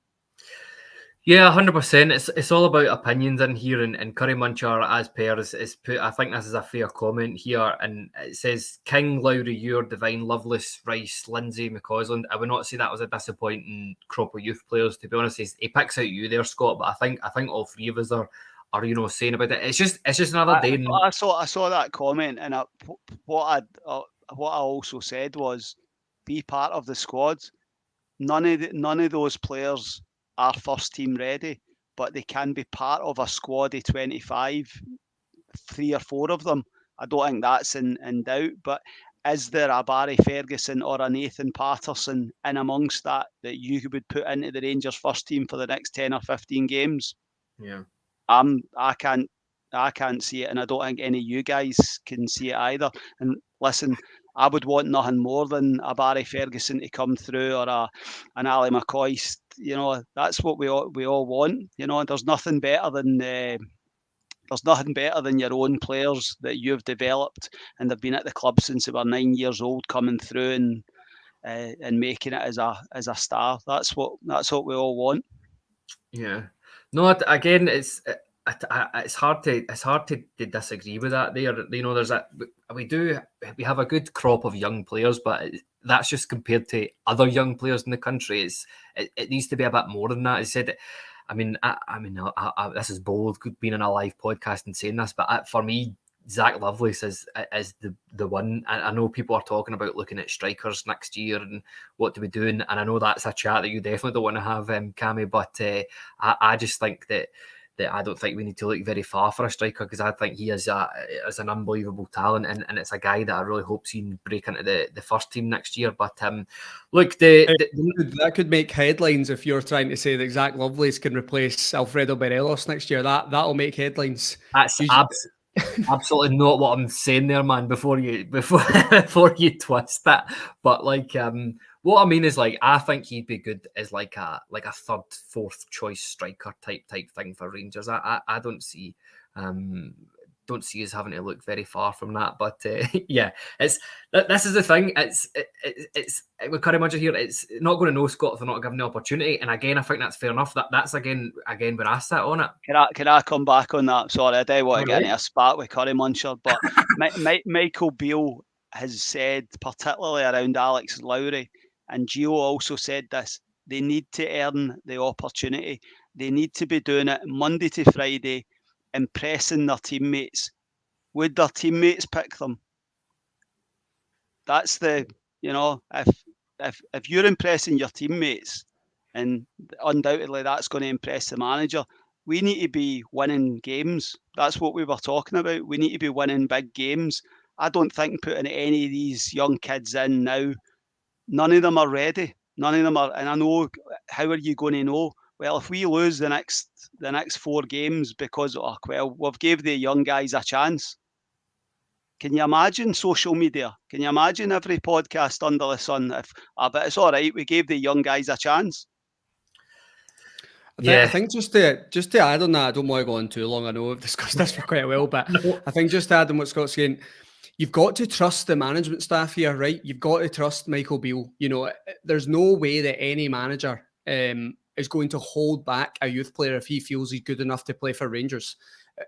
Yeah, 100%. It's all about opinions in here, and Curry Muncher, as per, is put. I think this is a fair comment here, and it says King, Lowry, Ure, Devine, Lovelace, Rice, Lindsay, McCausland. I would not say that was a disappointing crop of youth players. To be honest, he picks out you there, Scott, but I think all three of us are saying about it. It's just another day. I saw that comment, and what I also said was, be part of the squad. None of those players are first team ready, but they can be part of a squad of 25, 3 or 4 of them. I don't think that's in doubt, but is there a Barry Ferguson or a Nathan Patterson in amongst that you would put into the Rangers first team for the next 10 or 15 games? Yeah. I can't see it, and I don't think any of you guys can see it either. And listen, I would want nothing more than a Barry Ferguson to come through, or an Ali McCoy. You know, that's what we all want. You know, there's nothing better than your own players that you've developed, and they've been at the club since they were 9 years old, coming through and making it as a star. That's what we all want. Yeah. No, again, it's hard to disagree with that. There, you know, we have a good crop of young players, but that's just compared to other young players in the country. It needs to be a bit more than that. I said, I mean, this is bold, being on a live podcast and saying this, but for me, Zach Lovelace is the one. I know people are talking about looking at strikers next year and what do we do, and I know that's a chat that you definitely don't want to have, Cammy, but I just think that I don't think we need to look very far for a striker, because I think he is an unbelievable talent, and it's a guy that I really hope seeing break into the first team next year. But look, that could make headlines if you're trying to say that Zach Lovelace can replace Alfredo Morelos next year. That'll make headlines. That's absolutely not what I'm saying there, man. Before you twist that, but like, what I mean is, like, I think he'd be good as like a third, fourth choice striker type thing for Rangers. I don't see us having to look very far from that. But yeah, this is the thing. It's with Curry Muncher here. It's not going to know Scott if they're not given the opportunity. And again, I think that's fair enough. That's again where I sit on it. Can I come back on that? Sorry, I do want to get into a spat with Curry Muncher, but Michael Beale has said, particularly around Alex Lowry, and Gio also said this, they need to earn the opportunity. They need to be doing it Monday to Friday, impressing their teammates. Would their teammates pick them? That's if you're impressing your teammates, and undoubtedly that's going to impress the manager, we need to be winning games. That's what we were talking about. We need to be winning big games. I don't think putting any of these young kids in now, none of them are ready. None of them are, and I know, how are you going to know? Well, if we lose the next 4 games because we've gave the young guys a chance. Can you imagine social media? Can you imagine every podcast under the sun? But it's all right, we gave the young guys a chance. I think just to add on that, I don't want to go on too long. I know we've discussed this for quite a while, but I think just to add on what Scott's saying, you've got to trust the management staff here, right? You've got to trust Michael Beale. You know, there's no way that any manager is going to hold back a youth player if he feels he's good enough to play for Rangers.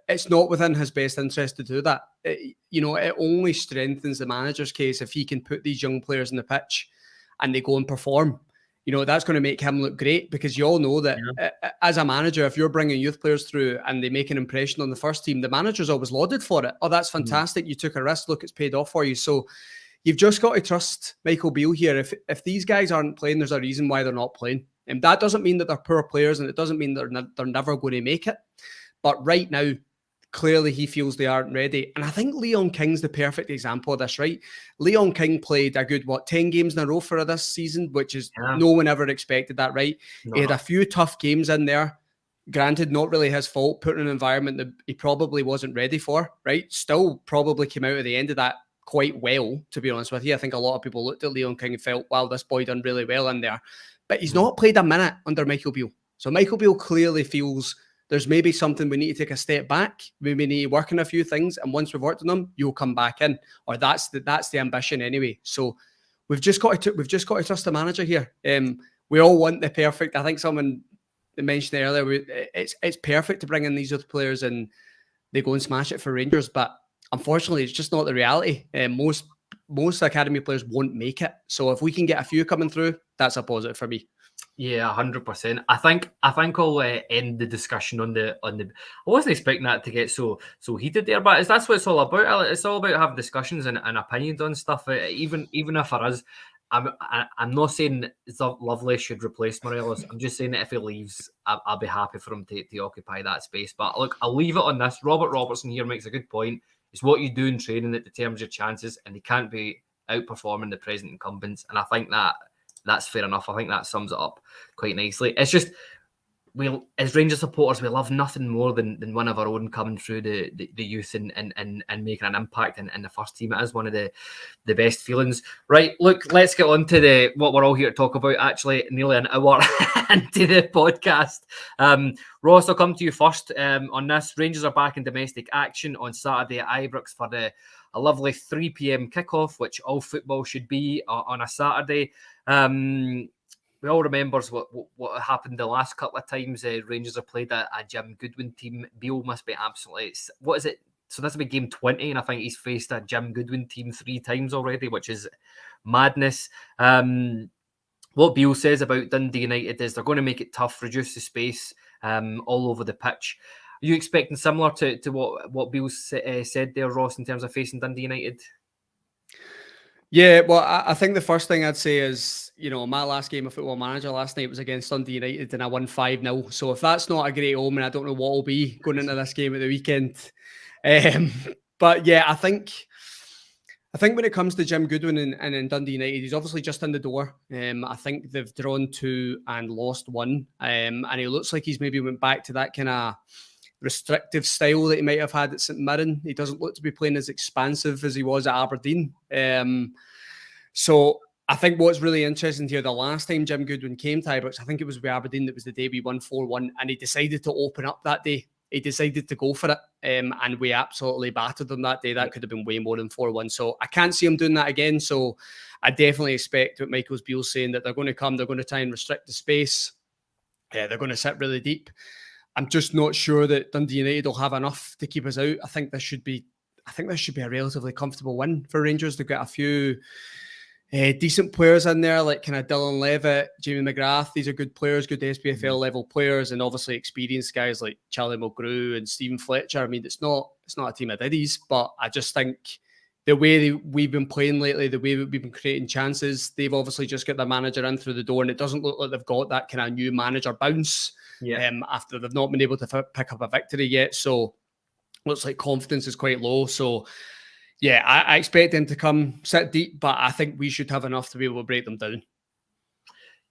It's not within his best interest to do that. It only strengthens the manager's case if he can put these young players in the pitch and they go and perform. That's going to make him look great, because you all know that as a manager, if you're bringing youth players through and they make an impression on the first team, the manager's always lauded for it. Oh, that's fantastic. You took a risk. Look, it's paid off for you. So you've just got to trust Michael Beale here. If these guys aren't playing, there's a reason why they're not playing. And that doesn't mean that they're poor players, and it doesn't mean they're never going to make it. But right now, clearly he feels they aren't ready. And I think Leon King's the perfect example of this, right? Leon King played a good, 10 games in a row for this season, which is no one ever expected that, right? No. He had a few tough games in there. Granted, not really his fault, put in an environment that he probably wasn't ready for, right? Still probably came out at the end of that quite well, to be honest with you. I think a lot of people looked at Leon King and felt, wow, this boy done really well in there. But he's not played a minute under Michael Beale. So Michael Beale clearly feels there's maybe something we need to take a step back. Maybe we need to work on a few things. And once we've worked on them, you'll come back in. Or that's the ambition anyway. So we've just got to trust the manager here. We all want the perfect. I think someone mentioned it earlier. It's perfect to bring in these other players and they go and smash it for Rangers, but unfortunately, it's just not the reality. Most academy players won't make it. So if we can get a few coming through, that's a positive for me. Yeah, 100%. I think I'll end the discussion on the. I wasn't expecting that to get so heated there, but that's what it's all about. It's all about having discussions and opinions on stuff. Even if for us, I'm not saying Lovely should replace Morelos. I'm just saying that if he leaves, I'll be happy for him to occupy that space. But look, I'll leave it on this. Robert Robertson here makes a good point. It's what you do in training that determines your chances, and they can't be outperforming the present incumbents. And I think that's fair enough. I think that sums it up quite nicely. It's just, as Rangers supporters, we love nothing more than one of our own coming through the youth and making an impact in the first team. It is one of the best feelings. Right, look, let's get on to what we're all here to talk about, actually, nearly an hour into the podcast. Ross, I'll come to you first on this. Rangers are back in domestic action on Saturday at Ibrox for a lovely 3 p.m. kickoff, which all football should be on a Saturday. We all remember what happened the last couple of times Rangers have played a Jim Goodwin team. Beale must be absolutely... What is it? So this will be game 20, and I think he's faced a Jim Goodwin team 3 times already, which is madness. What Beale says about Dundee United is they're going to make it tough, reduce the space all over the pitch. Are you expecting similar to what Beale said there, Ross, in terms of facing Dundee United? Yeah, well, I think the first thing I'd say is, my last game of Football Manager last night was against Dundee United and I won 5-0. So if that's not a great omen, I don't know what will be going into this game at the weekend. But yeah, I think when it comes to Jim Goodwin and Dundee United, he's obviously just in the door. I think they've drawn 2 and lost 1. And he looks like he's maybe went back to that kind of restrictive style that he might have had at St Mirren. He doesn't look to be playing as expansive as he was at Aberdeen. So I think what's really interesting here, the last time Jim Goodwin came to Ibrox, I think it was with Aberdeen, that was the day we won 4-1, and he decided to open up that day. He decided to go for it, and we absolutely battered them that day. That could have been way more than 4-1. So I can't see him doing that again. So I definitely expect what Michael Beale's saying, that they're going to come, they're going to try and restrict the space. They're going to sit really deep. I'm just not sure that Dundee United will have enough to keep us out. I think this should be a relatively comfortable win for Rangers. They've got a few decent players in there, like kind of Dylan Levitt, Jamie McGrath. These are good players, good SPFL level players, and obviously experienced guys like Charlie Mulgrew and Stephen Fletcher. I mean, it's not a team of diddies, but I just think the way we've been playing lately, the way we've been creating chances, they've obviously just got their manager in through the door, and it doesn't look like they've got that kind of new manager bounce. Yeah. After they've not been able to pick up a victory yet. So looks like confidence is quite low. So yeah, I expect them to come sit deep, but I think we should have enough to be able to break them down.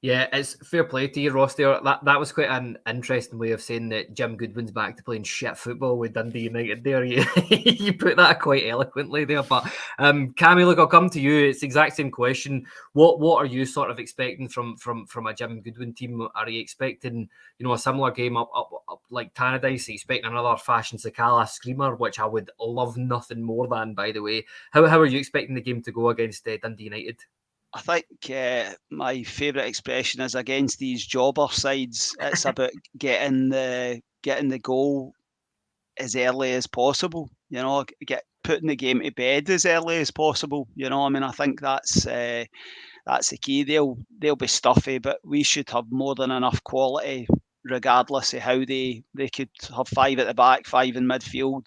Yeah, it's fair play to you, Ross. There, that was quite an interesting way of saying that Jim Goodwin's back to playing shit football with Dundee United. There, you put that quite eloquently there. But Cammy, look, I'll come to you. It's the exact same question. What are you sort of expecting from a Jim Goodwin team? Are you expecting a similar game up like Tannadice? Are you expecting another Fashion Sakala screamer, which I would love nothing more than, by the way? How are you expecting the game to go against Dundee United? I think my favourite expression is against these jobber sides. It's about getting the goal as early as possible. Putting the game to bed as early as possible. I mean, I think that's the key. They'll be stuffy, but we should have more than enough quality, regardless of how they could have 5 at the back, 5 in midfield,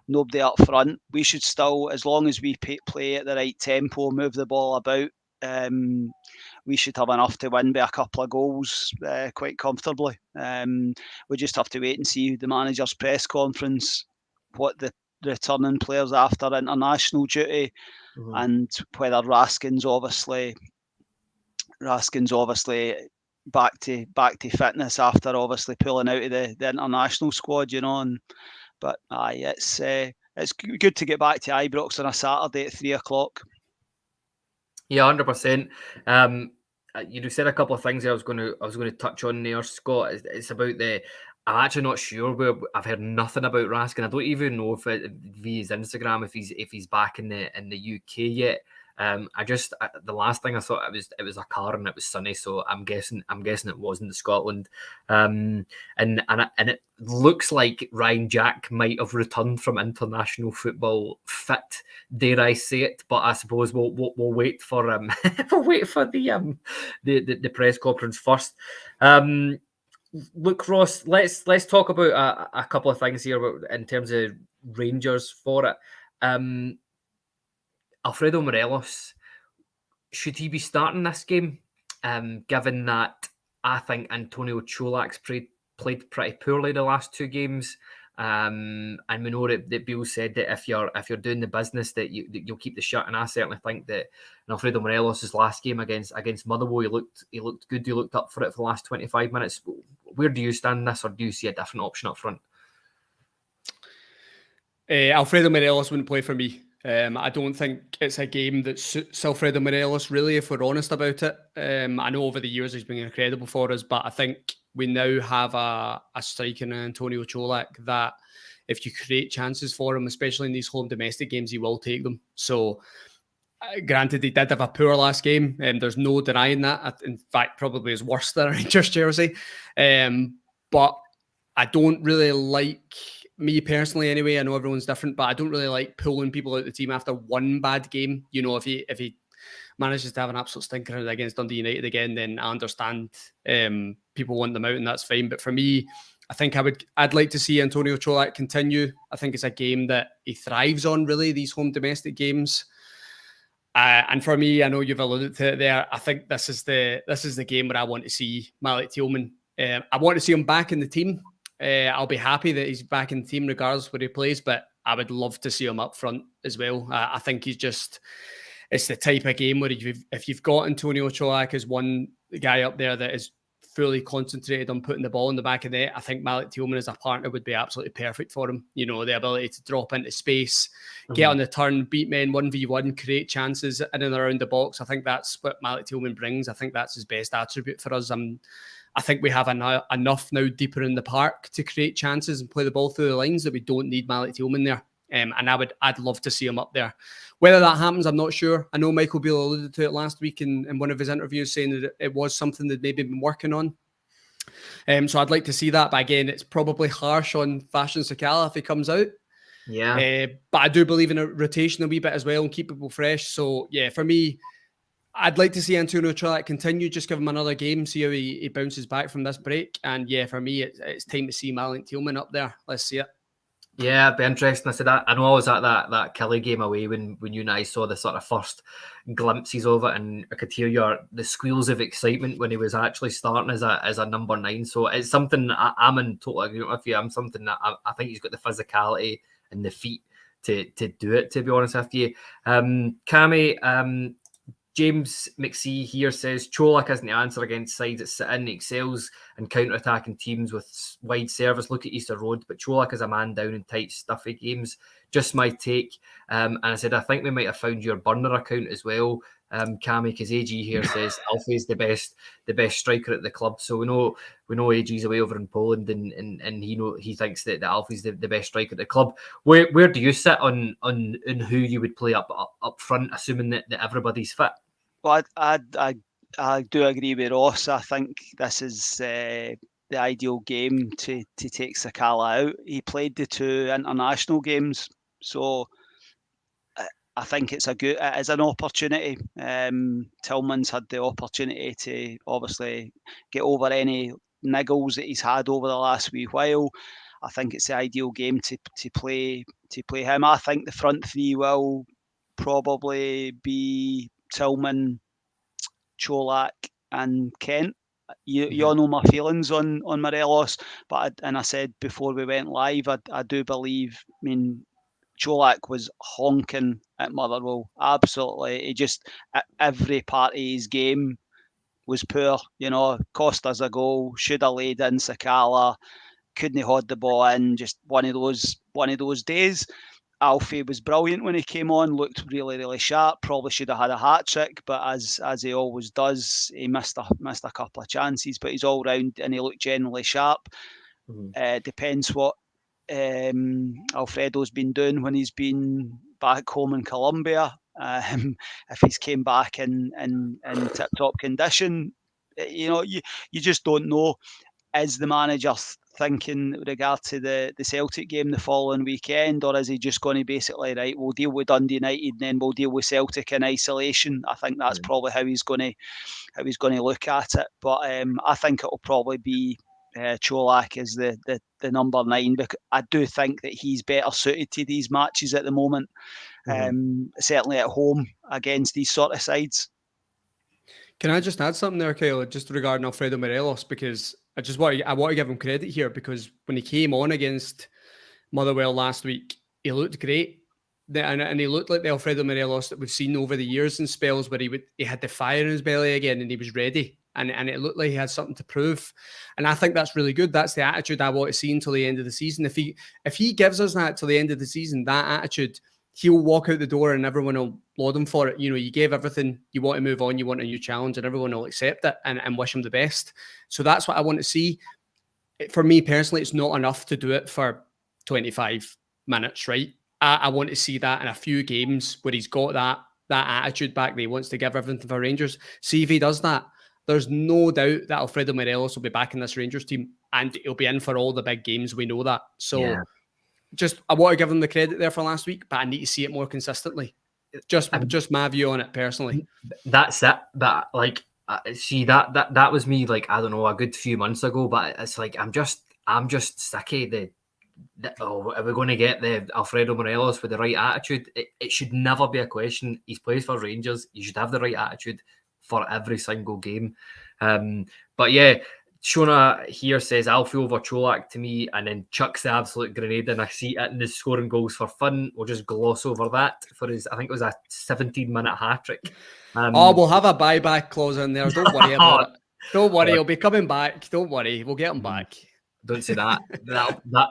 nobody up front. We should still, as long as we play at the right tempo, move the ball about. We should have enough to win by a couple of goals quite comfortably. We just have to wait and see the manager's press conference, what the returning players after international duty, and whether Raskin's obviously back to fitness after obviously pulling out of the international squad, but it's good to get back to Ibrox on a Saturday at 3:00. Yeah, 100%. You said a couple of things I was going to touch on there, Scott. It's about I'm actually not sure. I've heard nothing about Raskin. I don't even know if via his Instagram if he's back in the UK yet. The last thing I saw, it was a car and it was sunny, so I'm guessing it wasn't Scotland. And it looks like Ryan Jack might have returned from international football fit, dare I say it? But I suppose we'll wait for we'll wait for the press conference first. Look, Ross, let's talk about a couple of things here in terms of Rangers for it. Alfredo Morelos, should he be starting this game? Given that I think Antonio Cholak's played pretty poorly the last two games, and we know that Beale said that if you're doing the business that you'll keep the shirt, and I certainly think that in Alfredo Morelos' last game against Motherwell, he looked good. He looked up for it for the last 25 minutes. Where do you stand in this, or do you see a different option up front? Alfredo Morelos wouldn't play for me. I don't think it's a game that suits Alfredo Morelos, really, if we're honest about it. I know over the years he's been incredible for us, but I think we now have a striker in Antonio Cholak that if you create chances for him, especially in these home domestic games, he will take them. So, granted, he did have a poor last game, and there's no denying that. In fact, probably his worst than Rangers jersey. But I don't really like... Me personally, anyway, I know everyone's different, but I don't really like pulling people out of the team after one bad game. You know, if he manages to have an absolute stinker against Dundee United again, then I understand people want them out, and that's fine. But for me, I think I'd like to see Antonio Cholak continue. I think it's a game that he thrives on, really, these home domestic games. And for me, I know you've alluded to it there. I think this is the game where I want to see Malik Tillman. I want to see him back in the team. I'll be happy that he's back in the team regardless where he plays, but I would love to see him up front as well. I think it's the type of game where if you've got Antonio Cholak as one guy up there that is fully concentrated on putting the ball in the back of the net, I think Malik Tillman as a partner would be absolutely perfect for him. You know, the ability to drop into space, get on the turn, beat men 1v1, create chances in and around the box. I think that's what Malik Tillman brings. I think that's his best attribute for us. I think we have enough now deeper in the park to create chances and play the ball through the lines that we don't need Malik Tillman there. And I'd love to see him up there. Whether that happens, I'm not sure. I know Michael Beale alluded to it last week in one of his interviews, saying that it was something they'd maybe been working on. So I'd like to see that. But again, it's probably harsh on Fashion Sakala if he comes out. Yeah. But I do believe in a rotation a wee bit as well and keep people fresh. So yeah, for me, I'd like to see Antonio Cholak continue, just give him another game, see how he bounces back from this break. And yeah, for me, it's time to see Malik Tillman up there. Let's see it. Yeah, it'd be interesting. I said that. I know I was at that Kelly game away when you and I saw the sort of first glimpses of it, and I could hear the squeals of excitement when he was actually starting as a number 9. So it's something I'm in total agreement with you. I'm something that I think he's got the physicality and the feet to do it, to be honest with you. Cammy, James McSee here says Cholak isn't the answer against sides that sit in. He excels in counter-attacking teams with wide service. Look at Easter Road, but Cholak is a man down in tight, stuffy games. Just my take. And I said, I think we might have found your burner account as well, Cammy, because AG here says Alfie's the best striker at the club. So we know AG's away over in Poland, and he thinks that Alfie's the best striker at the club. Where do you sit on who you would play up front, assuming that everybody's fit? Well, I do agree with Ross. I think this is the ideal game to take Sakala out. He played the 2 international games, so I think it is an opportunity. Tillman's had the opportunity to obviously get over any niggles that he's had over the last wee while. I think it's the ideal game to play him. I think the front 3 will probably be Tillman, Cholak, and Kent. You all know my feelings on Morelos, but I said before we went live, I do believe. I mean, Cholak was honking at Motherwell. Absolutely, he just every part of his game was poor. You know, cost us a goal. Should have laid in Sakala. Couldn't hold the ball in. Just one of those days. Alfie was brilliant when he came on, looked really, really sharp. Probably should have had a hat-trick, but as he always does, he missed a couple of chances. But he's all round and he looked generally sharp. Depends what Alfredo's been doing when he's been back home in Colombia. if he's came back in tip-top condition. You just don't know. Is the manager thinking with regard to the Celtic game the following weekend, or is he just going to basically, right, we'll deal with Dundee United and then we'll deal with Celtic in isolation? I think that's probably how he's going to look at it. But I think it'll probably be Cholak as the number 9, because I do think that he's better suited to these matches at the moment, certainly at home against these sort of sides. Can I just add something there, Kyle, just regarding Alfredo Morelos, because I want to give him credit here, because when he came on against Motherwell last week, he looked great, and he looked like the Alfredo Morelos that we've seen over the years in spells where he had the fire in his belly again and he was ready, and it looked like he had something to prove, and I think that's really good. That's the attitude I want to see until the end of the season. If he gives us that till the end of the season, that attitude, he'll walk out the door and everyone will laud him for it. You gave everything, you want to move on, you want a new challenge, and everyone will accept it and wish him the best. So that's what I want to see. For me personally, it's not enough to do it for 25 minutes, right? I want to see that in a few games where he's got that attitude back that he wants to give everything for Rangers. See if he does that. There's no doubt that Alfredo Morelos will be back in this Rangers team and he'll be in for all the big games. We know that. So yeah. I want to give him the credit there for last week, but I need to see it more consistently. Just my view on it personally. That's it. But like, see that was me. Like, I don't know, a good few months ago. But it's like I'm just sick of are we going to get the Alfredo Morelos with the right attitude? It should never be a question. He's plays for Rangers. You should have the right attitude for every single game. But yeah. Shona here says Alfie over Cholak to me, and then chucks the absolute grenade in. I see it in the scoring goals for fun. We'll just gloss over that for his, I think it was a 17-minute hat-trick. We'll have a buyback clause in there. Don't worry about it. Don't worry, he'll be coming back. Don't worry, we'll get him back. Don't say that.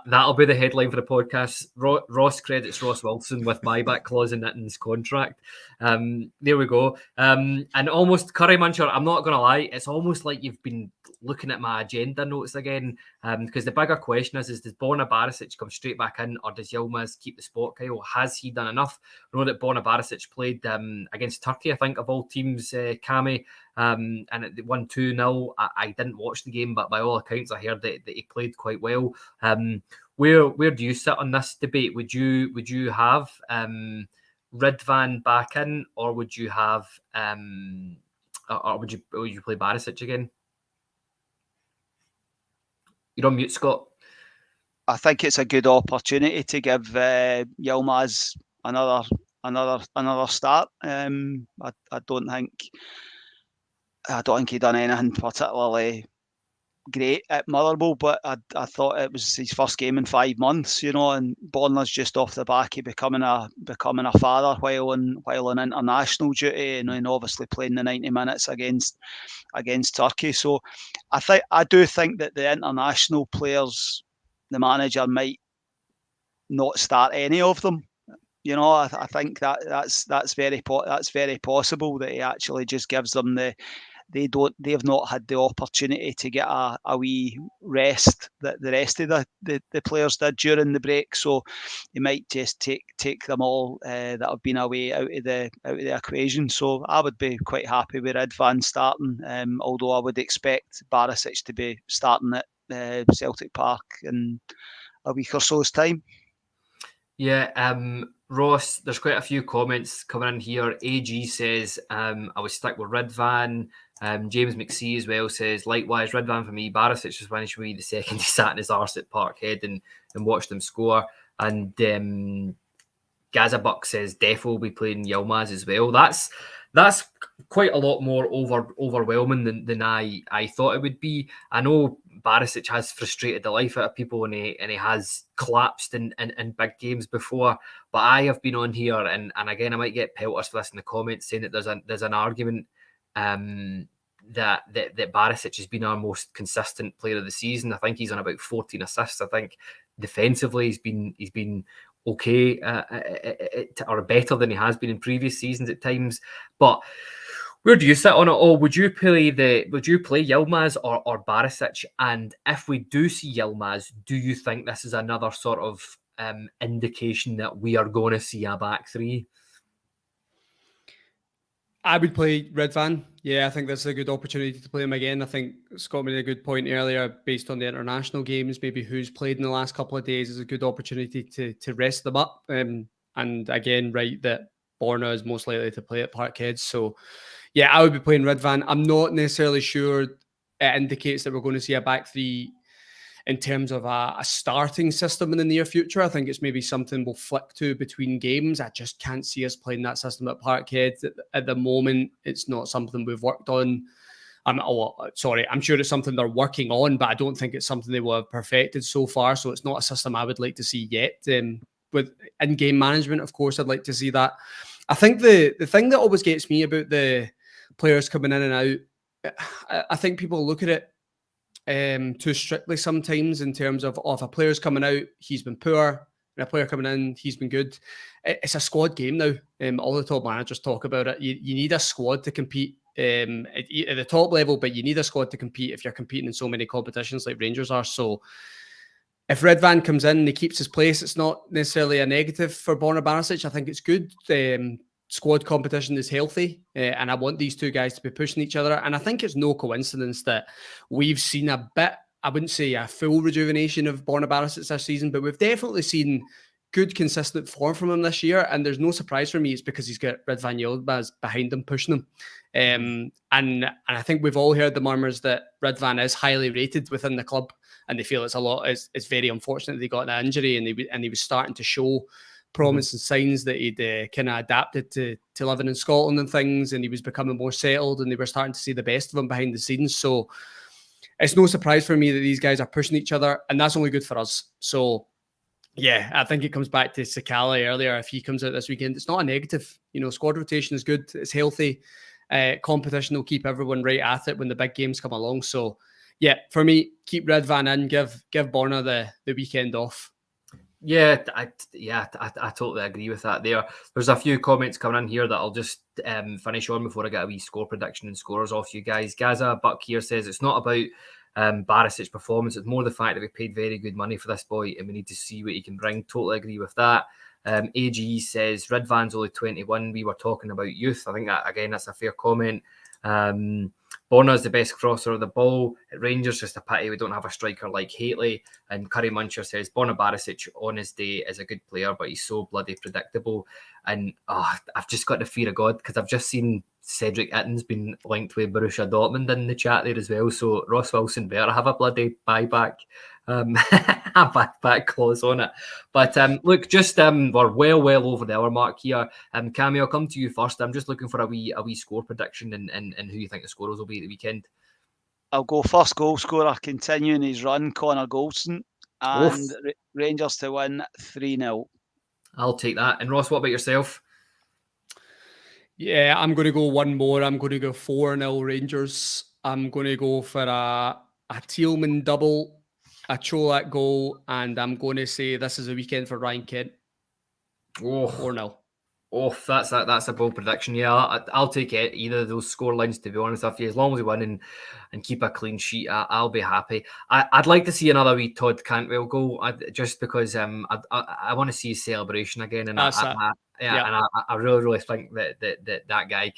That'll be the headline for the podcast. Ross credits Ross Wilson with buyback clause in his contract. There we go. And almost Curry Muncher, I'm not going to lie, it's almost like you've been looking at my agenda notes again, because the bigger question is does Borna Barisic come straight back in, or does Yilmaz keep the spot, Kyle? Has he done enough? I know that Borna Barisic played against Turkey, I think, of all teams, Cami, and it won 2-0. I didn't watch the game, but by all accounts, I heard that he played quite well. Where do you sit on this debate? Would you have Ridvan back in, or would you have or would you play Barisic again? You're on mute, Scott. I think it's a good opportunity to give Yilmaz another start. I don't think he done anything particularly great at Motherwell, but I thought it was his first game in 5 months, and Borna's just off the back of becoming a father while on international duty, and obviously playing the 90 minutes against Turkey. So I do think that the international players, the manager might not start any of them. I think that's very possible that he actually just gives them they've not had the opportunity to get a wee rest that the rest of the players did during the break. So he might just take them all that have been away out of the equation. So I would be quite happy with Ridvan starting, although I would expect Barisic to be starting at Celtic Park in a week or so's time. Yeah, Ross, there's quite a few comments coming in here. AG says, I was stuck with Ridvan. James McSee as well says, likewise, Ridvan for me. Barisic was finished me the second he sat in his arse at Parkhead and watched them score. And Gazabuck says, Defo will be playing Yilmaz as well. That's quite a lot more overwhelming than I thought it would be. I know Barisic has frustrated the life out of people and he has collapsed in big games before, but I have been on here and again I might get pelters for this in the comments saying that there's an argument that Barisic has been our most consistent player of the season. I think he's on about 14 assists. I think defensively he's been okay or better than he has been in previous seasons at times. But where do you sit on it all? Would you play Yilmaz or Barisic? And if we do see Yilmaz, do you think this is another sort of indication that we are going to see a back three? I would play Redvan. Yeah, I think this is a good opportunity to play him again. I think Scott made a good point earlier based on the international games, maybe who's played in the last couple of days is a good opportunity to rest them up. And again, right, that Borna is most likely to play at Parkhead. So yeah, I would be playing Redvan. I'm not necessarily sure it indicates that we're going to see a back three in terms of a starting system in the near future. I think it's maybe something we'll flick to between games. I just can't see us playing that system at Parkhead at the moment. It's not something we've worked on. I'm sure it's something they're working on, but I don't think it's something they will have perfected so far. So it's not a system I would like to see yet. With in-game management, of course, I'd like to see that. I think the thing that always gets me about the players coming in and out, I think people look at it too strictly sometimes in terms of if a player's coming out, he's been poor, and a player coming in, he's been good. It's a squad game now. All the top managers talk about it. You need a squad to compete at the top level, but you need a squad to compete if you're competing in so many competitions like Rangers are. So if Redvan comes in and he keeps his place, it's not necessarily a negative for Borna Barisic. I think it's good. Squad competition is healthy, and I want these two guys to be pushing each other. And I think it's no coincidence that we've seen a bit, I wouldn't say a full rejuvenation of Borna Barisic this season, but we've definitely seen good, consistent form from him this year. And there's no surprise for me. It's because he's got Redvan Yilmaz behind him, pushing him. And I think we've all heard the murmurs that Redvan is highly rated within the club, and they feel it's very unfortunate that he got an injury, and he was starting to show promise and signs that he'd kind of adapted to living in Scotland and things, and he was becoming more settled, and they were starting to see the best of him behind the scenes. So it's no surprise for me that these guys are pushing each other, and that's only good for us. So yeah, I think it comes back to Sakala earlier. If he comes out this weekend, it's not a negative. Squad rotation is good. It's healthy. Competition will keep everyone right at it when the big games come along. So yeah, for me, keep Redvan in, give Borna the weekend off. Yeah, I totally agree with that. There's a few comments coming in here that I'll just finish on before I get a wee score prediction and scorers off you guys. Gaza Buck here says it's not about Barisic's performance, it's more the fact that we paid very good money for this boy and we need to see what he can bring. Totally agree with that. AGE says Redvan's only 21. We were talking about youth. I think that again that's a fair comment. Borna is the best crosser of the ball. At Rangers, just a pity we don't have a striker like Hateley. And Curry Muncher says Borna Barisic on his day is a good player, but he's so bloody predictable. And I've just got the fear of God because I've just seen Cedric Itten's been linked with Borussia Dortmund in the chat there as well. So Ross Wilson better have a bloody buyback clause on it. But look, just we're well over the hour mark here. Cammy, I'll come to you first. I'm just looking for a wee score prediction and who you think the scorers will be at the weekend. I'll go first goal scorer continuing his run, Connor Goldson, and Rangers to win 3-0. I'll take that. And Ross, what about yourself? Yeah, I'm going to go one more. I'm going to go 4-0 Rangers. I'm going to go for a Thielman double, a Cholak goal, and I'm going to say this is a weekend for Ryan Kent. 4-0. Oh, that's a bold prediction. Yeah, I'll take it. Either of those score lines, to be honest with you. As long as we win and keep a clean sheet, I'll be happy. I'd like to see another wee Todd Cantwell goal, just because I want to see his celebration again. And I really think that guy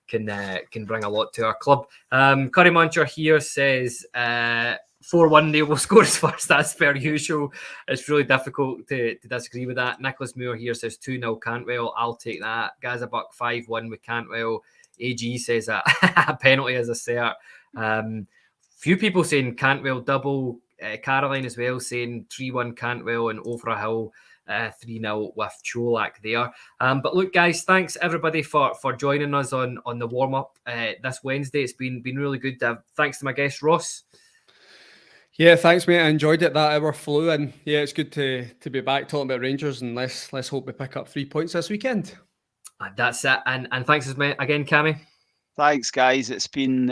can bring a lot to our club. Curry Muncher here says 4-1 they will score first. That's per usual. It's really difficult to disagree with that. Nicholas Moore here says 2-0 Cantwell. I'll take that. Gaza Buck 5-1 with Cantwell. AG says that a penalty is a cert. Few people saying Cantwell double. Caroline as well saying 3-1 Cantwell and Ofra Hill 3-0 with Cholak there. But look, guys, thanks everybody for joining us on the warm-up this Wednesday. It's been really good. Thanks to my guest Ross. Yeah, thanks, mate. I enjoyed it. That hour flew, and yeah, it's good to be back talking about Rangers, and let's hope we pick up 3 points this weekend. That's it, and thanks again, Cammy. Thanks, guys. It's been.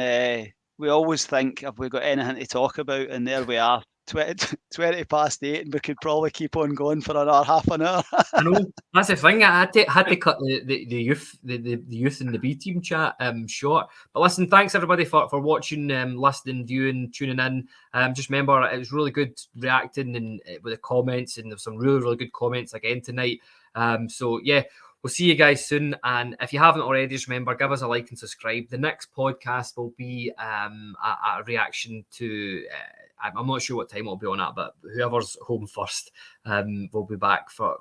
We always think, have we got anything to talk about? And there we are, 20 past 8, and we could probably keep on going for another half an hour. I know, that's the thing. I had to cut the youth in the B team chat short. But listen, thanks everybody for watching, listening, viewing, tuning in. Just remember, it was really good reacting and with the comments, and there's some really good comments again tonight. So yeah, we'll see you guys soon. And if you haven't already, just remember, give us a like and subscribe. The next podcast will be a reaction to. I'm not sure what time it'll be on at, but whoever's home first will be back for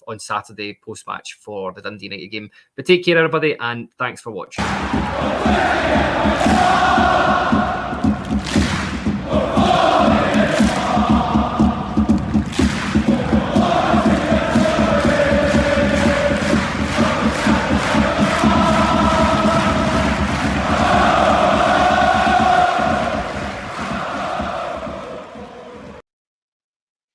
on Saturday post-match for the Dundee United game. But take care, everybody, and thanks for watching.